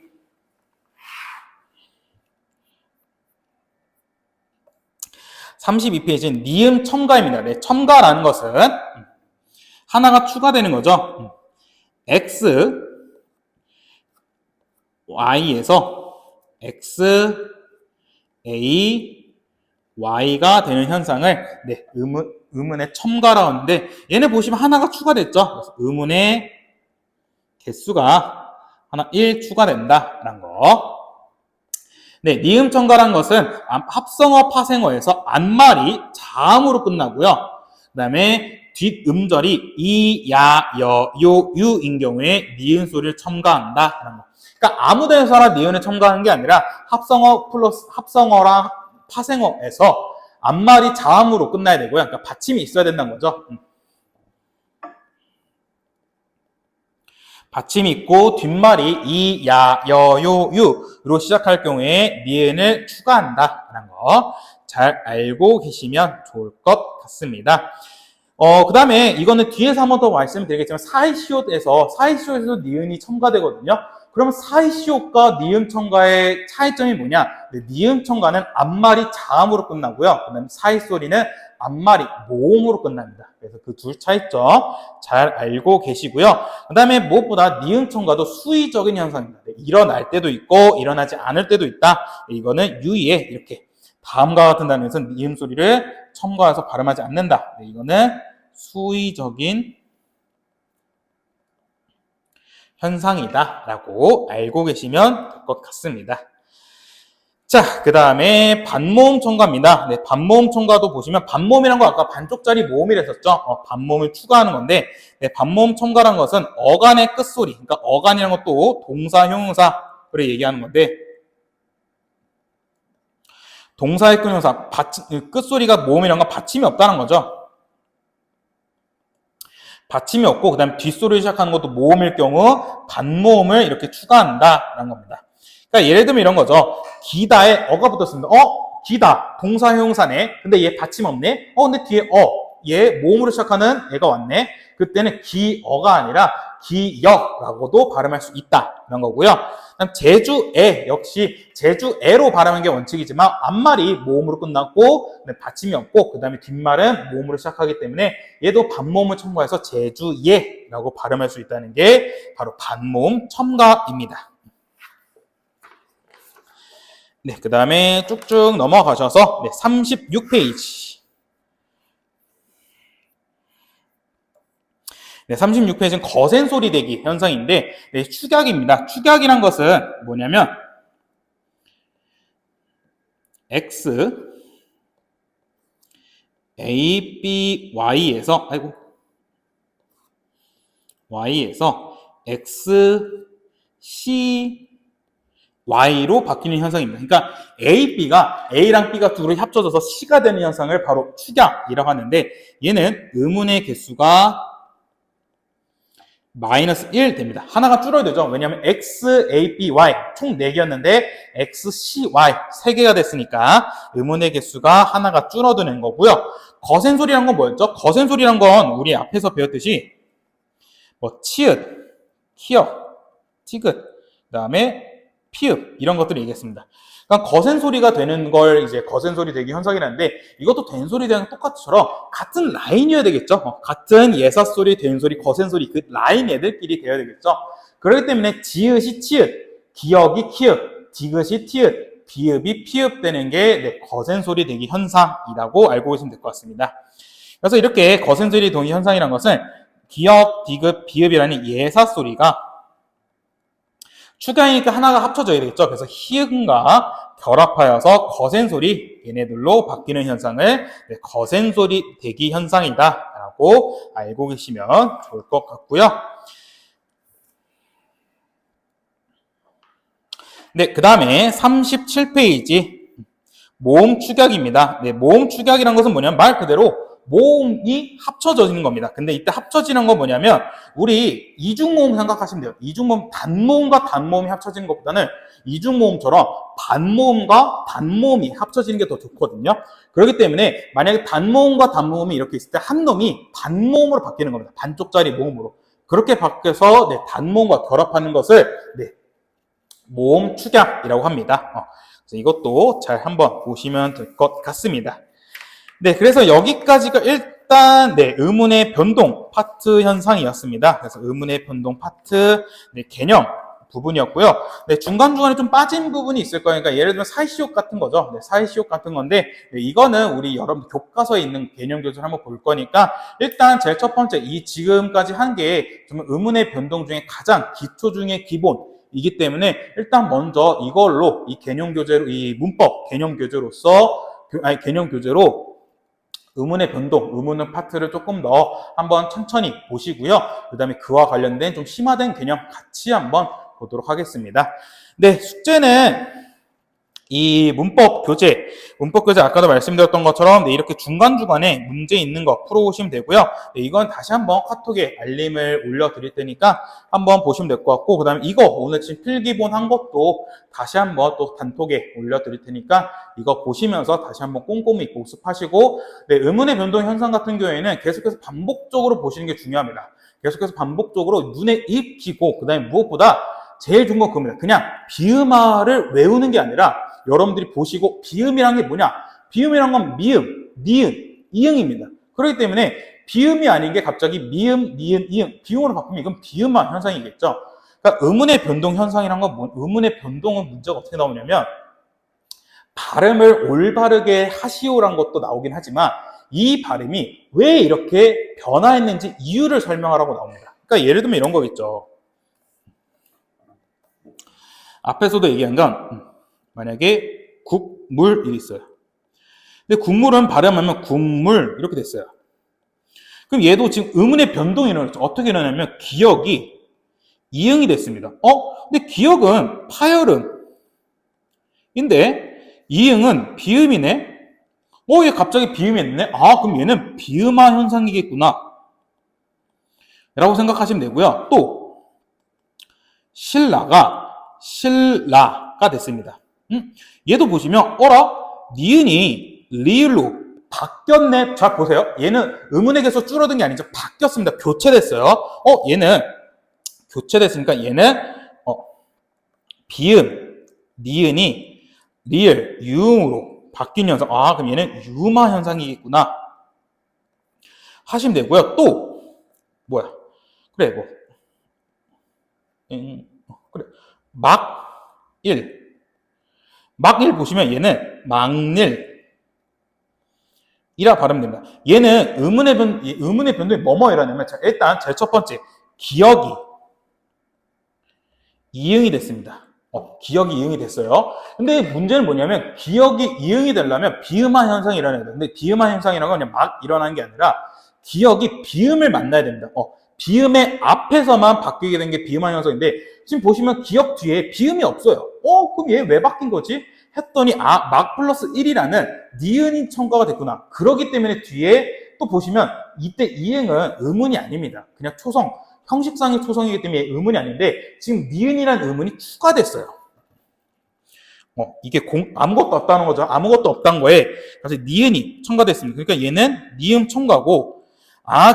32페이지는 니은 첨가입니다. 네, 첨가라는 것은 하나가 추가되는 거죠. X, Y에서 X, A, Y가 되는 현상을 의문의 첨가라고 하는데, 얘네 보시면 하나가 추가됐죠. 그래서 의문의 개수가 하나 1 추가된다라는 거. 네, 니은 첨가란 것은 합성어, 파생어에서 앞말이 자음으로 끝나고요. 그 다음에 뒷음절이 이, 야, 여, 요, 유인 경우에 니은 소리를 첨가한다라는 거. 그러니까 아무 데서나 니은을 첨가하는 게 아니라 합성어 플러스 합성어랑 파생어에서 앞말이 자음으로 끝나야 되고요. 그러니까 받침이 있어야 된다는 거죠. 받침이 있고 뒷말이 이, 야, 여, 요, 유로 시작할 경우에 니은을 추가한다라는 거 잘 알고 계시면 좋을 것 같습니다. 그 다음에 이거는 뒤에서 한 번 더 말씀드리겠지만 사이시옷에서 니은이 첨가되거든요. 그러면 사이시옷과 니은 첨가의 차이점이 뭐냐? 니은 첨가는 앞말이 자음으로 끝나고요. 그 다음에 사이소리는 앞말이 모음으로 끝납니다. 그래서 그 둘 차이점 잘 알고 계시고요. 그 다음에 무엇보다 니은 첨가도 수의적인 현상입니다. 일어날 때도 있고 일어나지 않을 때도 있다. 이거는 유의에 이렇게 다음과 같은 단어에서 니은 소리를 첨가해서 발음하지 않는다. 이거는 수의적인 현상이다라고 알고 계시면 될 것 같습니다. 자, 그 다음에 반모음 첨가입니다. 네, 반모음 첨가도 보시면 반모음이란 거 아까 반쪽짜리 모음이라 했었죠. 반모음을 추가하는 건데, 네, 반모음 첨가란 것은 어간의 끝소리, 그러니까 어간이란 것도 동사, 형용사를 얘기하는 건데, 동사의 형용사, 끝소리가 모음이란 건 받침이 없다는 거죠. 받침이 없고, 그 다음에 뒷소리를 시작하는 것도 모음일 경우 반모음을 이렇게 추가한다라는 겁니다. 그러니까 예를 들면 이런 거죠. 기다에 어가 붙었습니다. 기다. 동사 형용사네. 근데 얘 받침 없네. 근데 뒤에 얘 모음으로 시작하는 애가 왔네. 그때는 기어가 아니라 기여라고도 발음할 수 있다. 이런 거고요. 그다음 제주애 역시 제주애로 발음하는 게 원칙이지만 앞말이 모음으로 끝났고 받침이 없고 그 다음에 뒷말은 모음으로 시작하기 때문에 얘도 반모음을 첨가해서 제주예라고 발음할 수 있다는 게 바로 반모음 첨가입니다. 네, 그 다음에 쭉쭉 넘어가셔서 36페이지. 네, 36페이지는 거센 소리 대기 현상인데 축약입니다. 축약이란 것은 뭐냐면 X, A, B, Y에서 X, C, Y로 바뀌는 현상입니다. 그러니까 A, B가 A랑 B가 둘이 합쳐져서 C가 되는 현상을 바로 축약이라고 하는데 얘는 의문의 개수가 -1 됩니다. 하나가 줄어야 되죠. 왜냐하면 X, A, B, Y 총 4개였는데 X, C, Y 3개가 됐으니까 의문의 개수가 하나가 줄어드는 거고요. 거센 소리란 건 뭐였죠? 거센 소리란 건 우리 앞에서 배웠듯이 치읓, 키역, 티긋, 그 다음에 피읍 이런 것들을 얘기했습니다. 그러니까 거센 소리가 되는 걸 이제 거센 소리 대기 현상이라는데 이것도 된 소리 대응 똑같이처럼 같은 라인이어야 되겠죠. 같은 예사 소리, 된 소리, 거센 소리 그 라인 애들끼리 되어야 되겠죠. 그렇기 때문에 지읒이 치읓, 기역이 키읔, 디귿이 티읕, 비읍이 피읍 되는 게 거센 소리 대기 현상이라고 알고 계시면 될 것 같습니다. 그래서 이렇게 거센 소리 대기 현상이라는 것은 기역, 디귿, 비읍이라는 예사 소리가 축약이니까 하나가 합쳐져야 되겠죠. 그래서 히읗과 결합하여서 거센 소리 얘네들로 바뀌는 현상을 거센 소리 대기 현상이다 라고 알고 계시면 좋을 것 같고요. 네, 그 다음에 37페이지 모음 축약입니다. 네, 모음 축약이란 것은 뭐냐면 말 그대로 모음이 합쳐지는 겁니다. 근데 이때 합쳐지는 건 뭐냐면 우리 이중모음 생각하시면 돼요. 이중모음 단모음과 단모음이 합쳐지는 것보다는 이중모음처럼 반모음과 단모음이 합쳐지는 게 더 좋거든요. 그렇기 때문에 만약에 단모음과 단모음이 이렇게 있을 때 한 놈이 반모음으로 바뀌는 겁니다. 반쪽짜리 모음으로. 그렇게 바뀌어서 단모음과 결합하는 것을 모음 축약이라고 합니다. 그래서 이것도 잘 한번 보시면 될 것 같습니다. 네, 그래서 여기까지가 일단 의문의 변동 파트 현상이었습니다. 그래서 의문의 변동 파트 개념 부분이었고요. 중간중간에 좀 빠진 부분이 있을 거예요. 그러니까 예를 들면 사이시옷 같은 거죠. 사이시옷 같은 건데 이거는 우리 여러분 교과서에 있는 개념 교재를 한번 볼 거니까 일단 제일 첫 번째 이 지금까지 한 게 좀 의문의 변동 중에 가장 기초 중에 기본이기 때문에 일단 먼저 이걸로 이 개념 교재로 이 문법 개념 교재로 의문의 변동, 의문의 파트를 조금 더 한번 천천히 보시고요. 그 다음에 그와 관련된 좀 심화된 개념 같이 한번 보도록 하겠습니다. 네, 숙제는 이 문법 교재 아까도 말씀드렸던 것처럼 이렇게 중간중간에 문제 있는 거 풀어보시면 되고요. 이건 다시 한번 카톡에 알림을 올려드릴 테니까 한번 보시면 될 것 같고, 그 다음에 이거 오늘 지금 필기본 한 것도 다시 한번 또 단톡에 올려드릴 테니까 이거 보시면서 다시 한번 꼼꼼히 복습하시고, 의문의 변동 현상 같은 경우에는 계속해서 반복적으로 보시는 게 중요합니다. 계속해서 반복적으로 눈에 익히고, 그 다음에 무엇보다 제일 좋은 건 그겁니다. 그냥 비음화를 외우는 게 아니라 여러분들이 보시고 비음이란 게 뭐냐? 비음이란 건 미음, 니은, 이응입니다. 그렇기 때문에 비음이 아닌 게 갑자기 미음, 니은, 이응, 비음으로 바꾸면 이건 비음화 현상이겠죠. 그러니까 의문의 변동 현상이란 건 의문의 변동은 문제가 어떻게 나오냐면 발음을 올바르게 하시오란 것도 나오긴 하지만 이 발음이 왜 이렇게 변화했는지 이유를 설명하라고 나옵니다. 그러니까 예를 들면 이런 거겠죠. 앞에서도 얘기한 건 만약에 국물 이 있어요. 근데 국물은 발음하면 국물 이렇게 됐어요. 그럼 얘도 지금 의문의 변동이 일어났죠. 어떻게 일어나냐면 기역이 이응이 됐습니다. 근데 기역은 파열음인데 이응은 비음이네. 얘 갑자기 비음이 됐네. 그럼 얘는 비음화 현상이겠구나 라고 생각하시면 되고요. 또 신라가 됐습니다. 얘도 보시면 니은이 리을로 바뀌었네. 자 보세요. 얘는 의문의 개수 줄어든 게 아니죠. 바뀌었습니다. 교체됐어요. 얘는 교체됐으니까 얘는 비음, 니은이 리을, 유음으로 바뀐 현상. 그럼 얘는 유마 현상이겠구나 하시면 되고요. 또 그래 막일 보시면 얘는 막닐이라 발음됩니다. 얘는 의문의 변동이 뭐뭐 이러냐면 일단 제일 첫 번째 기역이 이응이 됐습니다. 기역이 이응이 됐어요. 근데 문제는 뭐냐면 기역이 이응이 되려면 비음화 현상이 일어나야 돼요. 근데 비음화 현상이라는 건 그냥 막 일어나는 게 아니라 기역이 비음을 만나야 됩니다. 비음의 앞에서만 바뀌게 된 게 비음화 현상인데 지금 보시면 기역 뒤에 비음이 없어요. 그럼 얘 왜 바뀐 거지? 했더니 막 플러스 1이라는 니은이 첨가가 됐구나. 그렇기 때문에 뒤에 또 보시면 이때 이응은 의문이 아닙니다. 그냥 초성, 형식상의 초성이기 때문에 의문이 아닌데 지금 니은이라는 의문이 추가됐어요. 이게 아무것도 없다는 거죠. 아무것도 없다는 거에 그래서 니은이 첨가됐습니다. 그러니까 얘는 니은 첨가고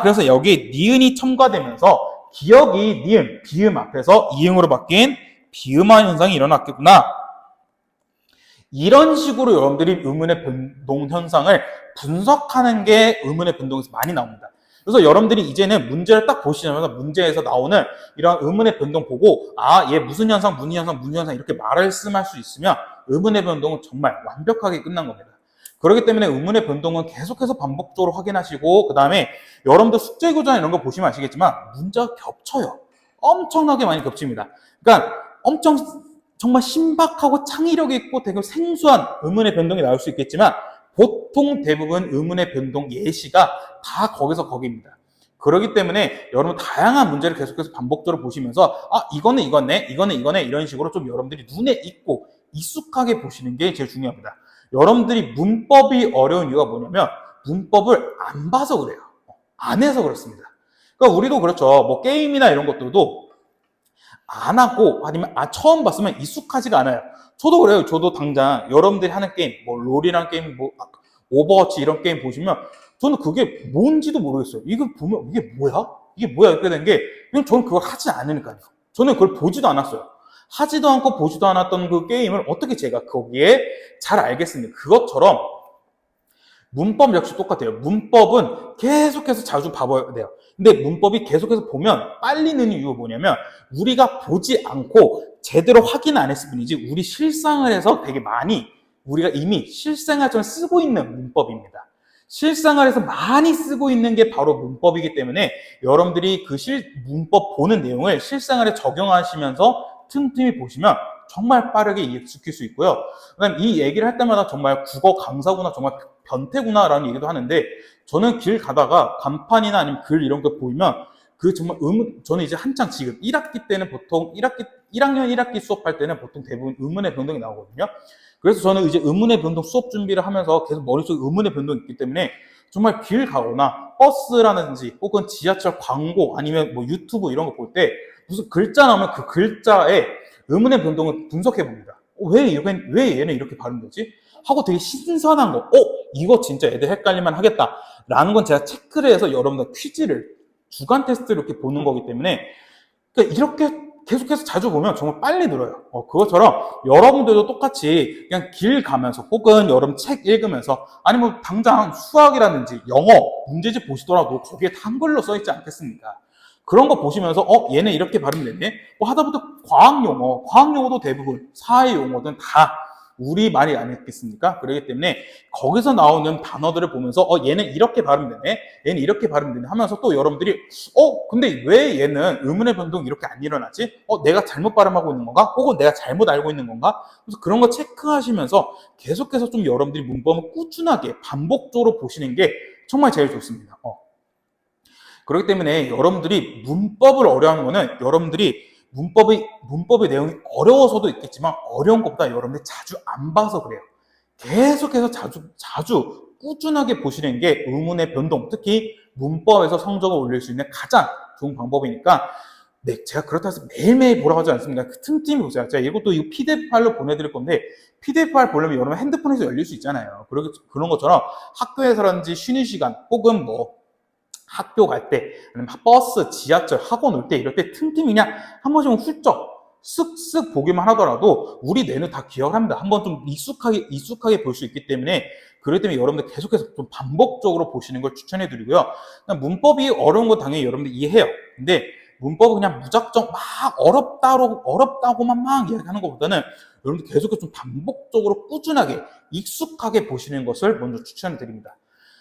그래서 여기 니은이 첨가되면서 기역이 니은, 비음 앞에서 이응으로 바뀐 비음화 현상이 일어났겠구나. 이런 식으로 여러분들이 의문의 변동 현상을 분석하는 게 의문의 변동에서 많이 나옵니다. 그래서 여러분들이 이제는 문제를 딱 보시자마자 문제에서 나오는 이런 의문의 변동 보고 얘 무슨 현상, 무슨 현상, 무슨 현상 이렇게 말씀할 수 있으면 의문의 변동은 정말 완벽하게 끝난 겁니다. 그렇기 때문에 의문의 변동은 계속해서 반복적으로 확인하시고, 그 다음에 여러분들 숙제 교재나 이런 거 보시면 아시겠지만 문제가 겹쳐요. 엄청나게 많이 겹칩니다. 그러니까 엄청 정말 신박하고 창의력이 있고 되게 생소한 의문의 변동이 나올 수 있겠지만 보통 대부분 의문의 변동 예시가 다 거기서 거기입니다. 그렇기 때문에 여러분 다양한 문제를 계속해서 반복적으로 보시면서 이거는 이거네, 이거는 이거네 이런 식으로 좀 여러분들이 눈에 익고 익숙하게 보시는 게 제일 중요합니다. 여러분들이 문법이 어려운 이유가 뭐냐면 문법을 안 봐서 그래요. 안 해서 그렇습니다. 그러니까 우리도 그렇죠. 뭐 게임이나 이런 것들도 안 하고 아니면 처음 봤으면 익숙하지가 않아요. 저도 그래요. 저도 당장 여러분들이 하는 게임, 뭐 롤이라는 게임, 뭐 오버워치 이런 게임 보시면 저는 그게 뭔지도 모르겠어요. 이거 보면 이게 뭐야? 이게 뭐야? 이렇게 된 게 그냥 저는 그걸 하지 않으니까요. 저는 그걸 보지도 않았어요. 하지도 않고 보지도 않았던 그 게임을 어떻게 제가 거기에 잘 알겠습니까? 그것처럼 문법 역시 똑같아요. 문법은 계속해서 자주 봐봐야 돼요. 근데 문법이 계속해서 보면 빨리 느는 이유가 뭐냐면 우리가 보지 않고 제대로 확인 안 했을 뿐이지 우리 실상을 해서 되게 많이 우리가 이미 실생활처럼 쓰고 있는 문법입니다. 실생활에서 많이 쓰고 있는 게 바로 문법이기 때문에 여러분들이 그 문법 보는 내용을 실생활에 적용하시면서 틈틈이 보시면 정말 빠르게 익숙할 수 있고요. 그다음 이 얘기를 할 때마다 정말 국어 강사구나, 정말 변태구나라는 얘기도 하는데 저는 길 가다가 간판이나 아니면 글 이런 거 보이면 그 정말 저는 이제 한창 지금 1학기 때는 보통 1학년 1학기 수업할 때는 보통 대부분 의문의 변동이 나오거든요. 그래서 저는 이제 의문의 변동 수업 준비를 하면서 계속 머릿속에 의문의 변동이 있기 때문에 정말 길 가거나 버스라든지 혹은 지하철 광고 아니면 뭐 유튜브 이런 거 볼 때 무슨 글자 나오면 그 글자에 의문의 변동을 분석해 봅니다. 왜 얘는 이렇게 발음되지? 하고 되게 신선한 거. 이거 진짜 애들 헷갈릴만 하겠다. 라는 건 제가 체크를 해서 여러분들 퀴즈를, 주간 테스트를 이렇게 보는 거기 때문에 그러니까 이렇게 계속해서 자주 보면 정말 빨리 늘어요. 그것처럼 여러분들도 똑같이 그냥 길 가면서 혹은 여러분 책 읽으면서 아니면 당장 수학이라든지 영어 문제집 보시더라도 거기에 다 한글로 써있지 않겠습니까? 그런 거 보시면서 얘는 이렇게 발음되네? 하다보다 과학용어도 대부분 사회 용어든 다 우리말이 아니겠습니까? 그렇기 때문에 거기서 나오는 단어들을 보면서 얘는 이렇게 발음되네? 얘는 이렇게 발음되네? 하면서 또 여러분들이 근데 왜 얘는 의문의 변동이 이렇게 안 일어나지? 내가 잘못 발음하고 있는 건가? 혹은 내가 잘못 알고 있는 건가? 그래서 그런 거 체크하시면서 계속해서 좀 여러분들이 문법을 꾸준하게 반복적으로 보시는 게 정말 제일 좋습니다. 그렇기 때문에 여러분들이 문법을 어려워하는 거는 여러분들이 문법의 내용이 어려워서도 있겠지만 어려운 것보다 여러분들이 자주 안 봐서 그래요. 계속해서 자주 꾸준하게 보시는 게 의문의 변동, 특히 문법에서 성적을 올릴 수 있는 가장 좋은 방법이니까 제가 그렇다고 해서 매일매일 보라고 하지 않습니다. 틈틈이 보세요. 제가 이것도 PDF 파일로 보내드릴 건데 PDF 파일 보려면 여러분 핸드폰에서 열릴 수 있잖아요. 그런 것처럼 학교에서라든지 쉬는 시간 혹은 뭐 학교 갈 때, 아니면 버스, 지하철, 학원 올 때, 이럴 때 틈틈이 그냥 한 번씩은 훌쩍 쓱쓱 보기만 하더라도 우리 뇌는 다 기억을 합니다. 한번 좀 익숙하게 볼 수 있기 때문에 그렇기 때문에 여러분들 계속해서 좀 반복적으로 보시는 걸 추천해 드리고요. 문법이 어려운 건 당연히 여러분들 이해해요. 근데 문법은 그냥 무작정 막 어렵다고만 막 이야기하는 것보다는 여러분들 계속해서 좀 반복적으로 꾸준하게 익숙하게 보시는 것을 먼저 추천해 드립니다.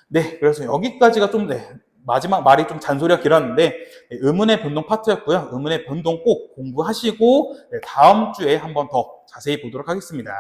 네, 그래서 여기까지가 좀 마지막 말이 좀 잔소리가 길었는데 의문의 변동 파트였고요. 의문의 변동 꼭 공부하시고 다음 주에 한번 더 자세히 보도록 하겠습니다.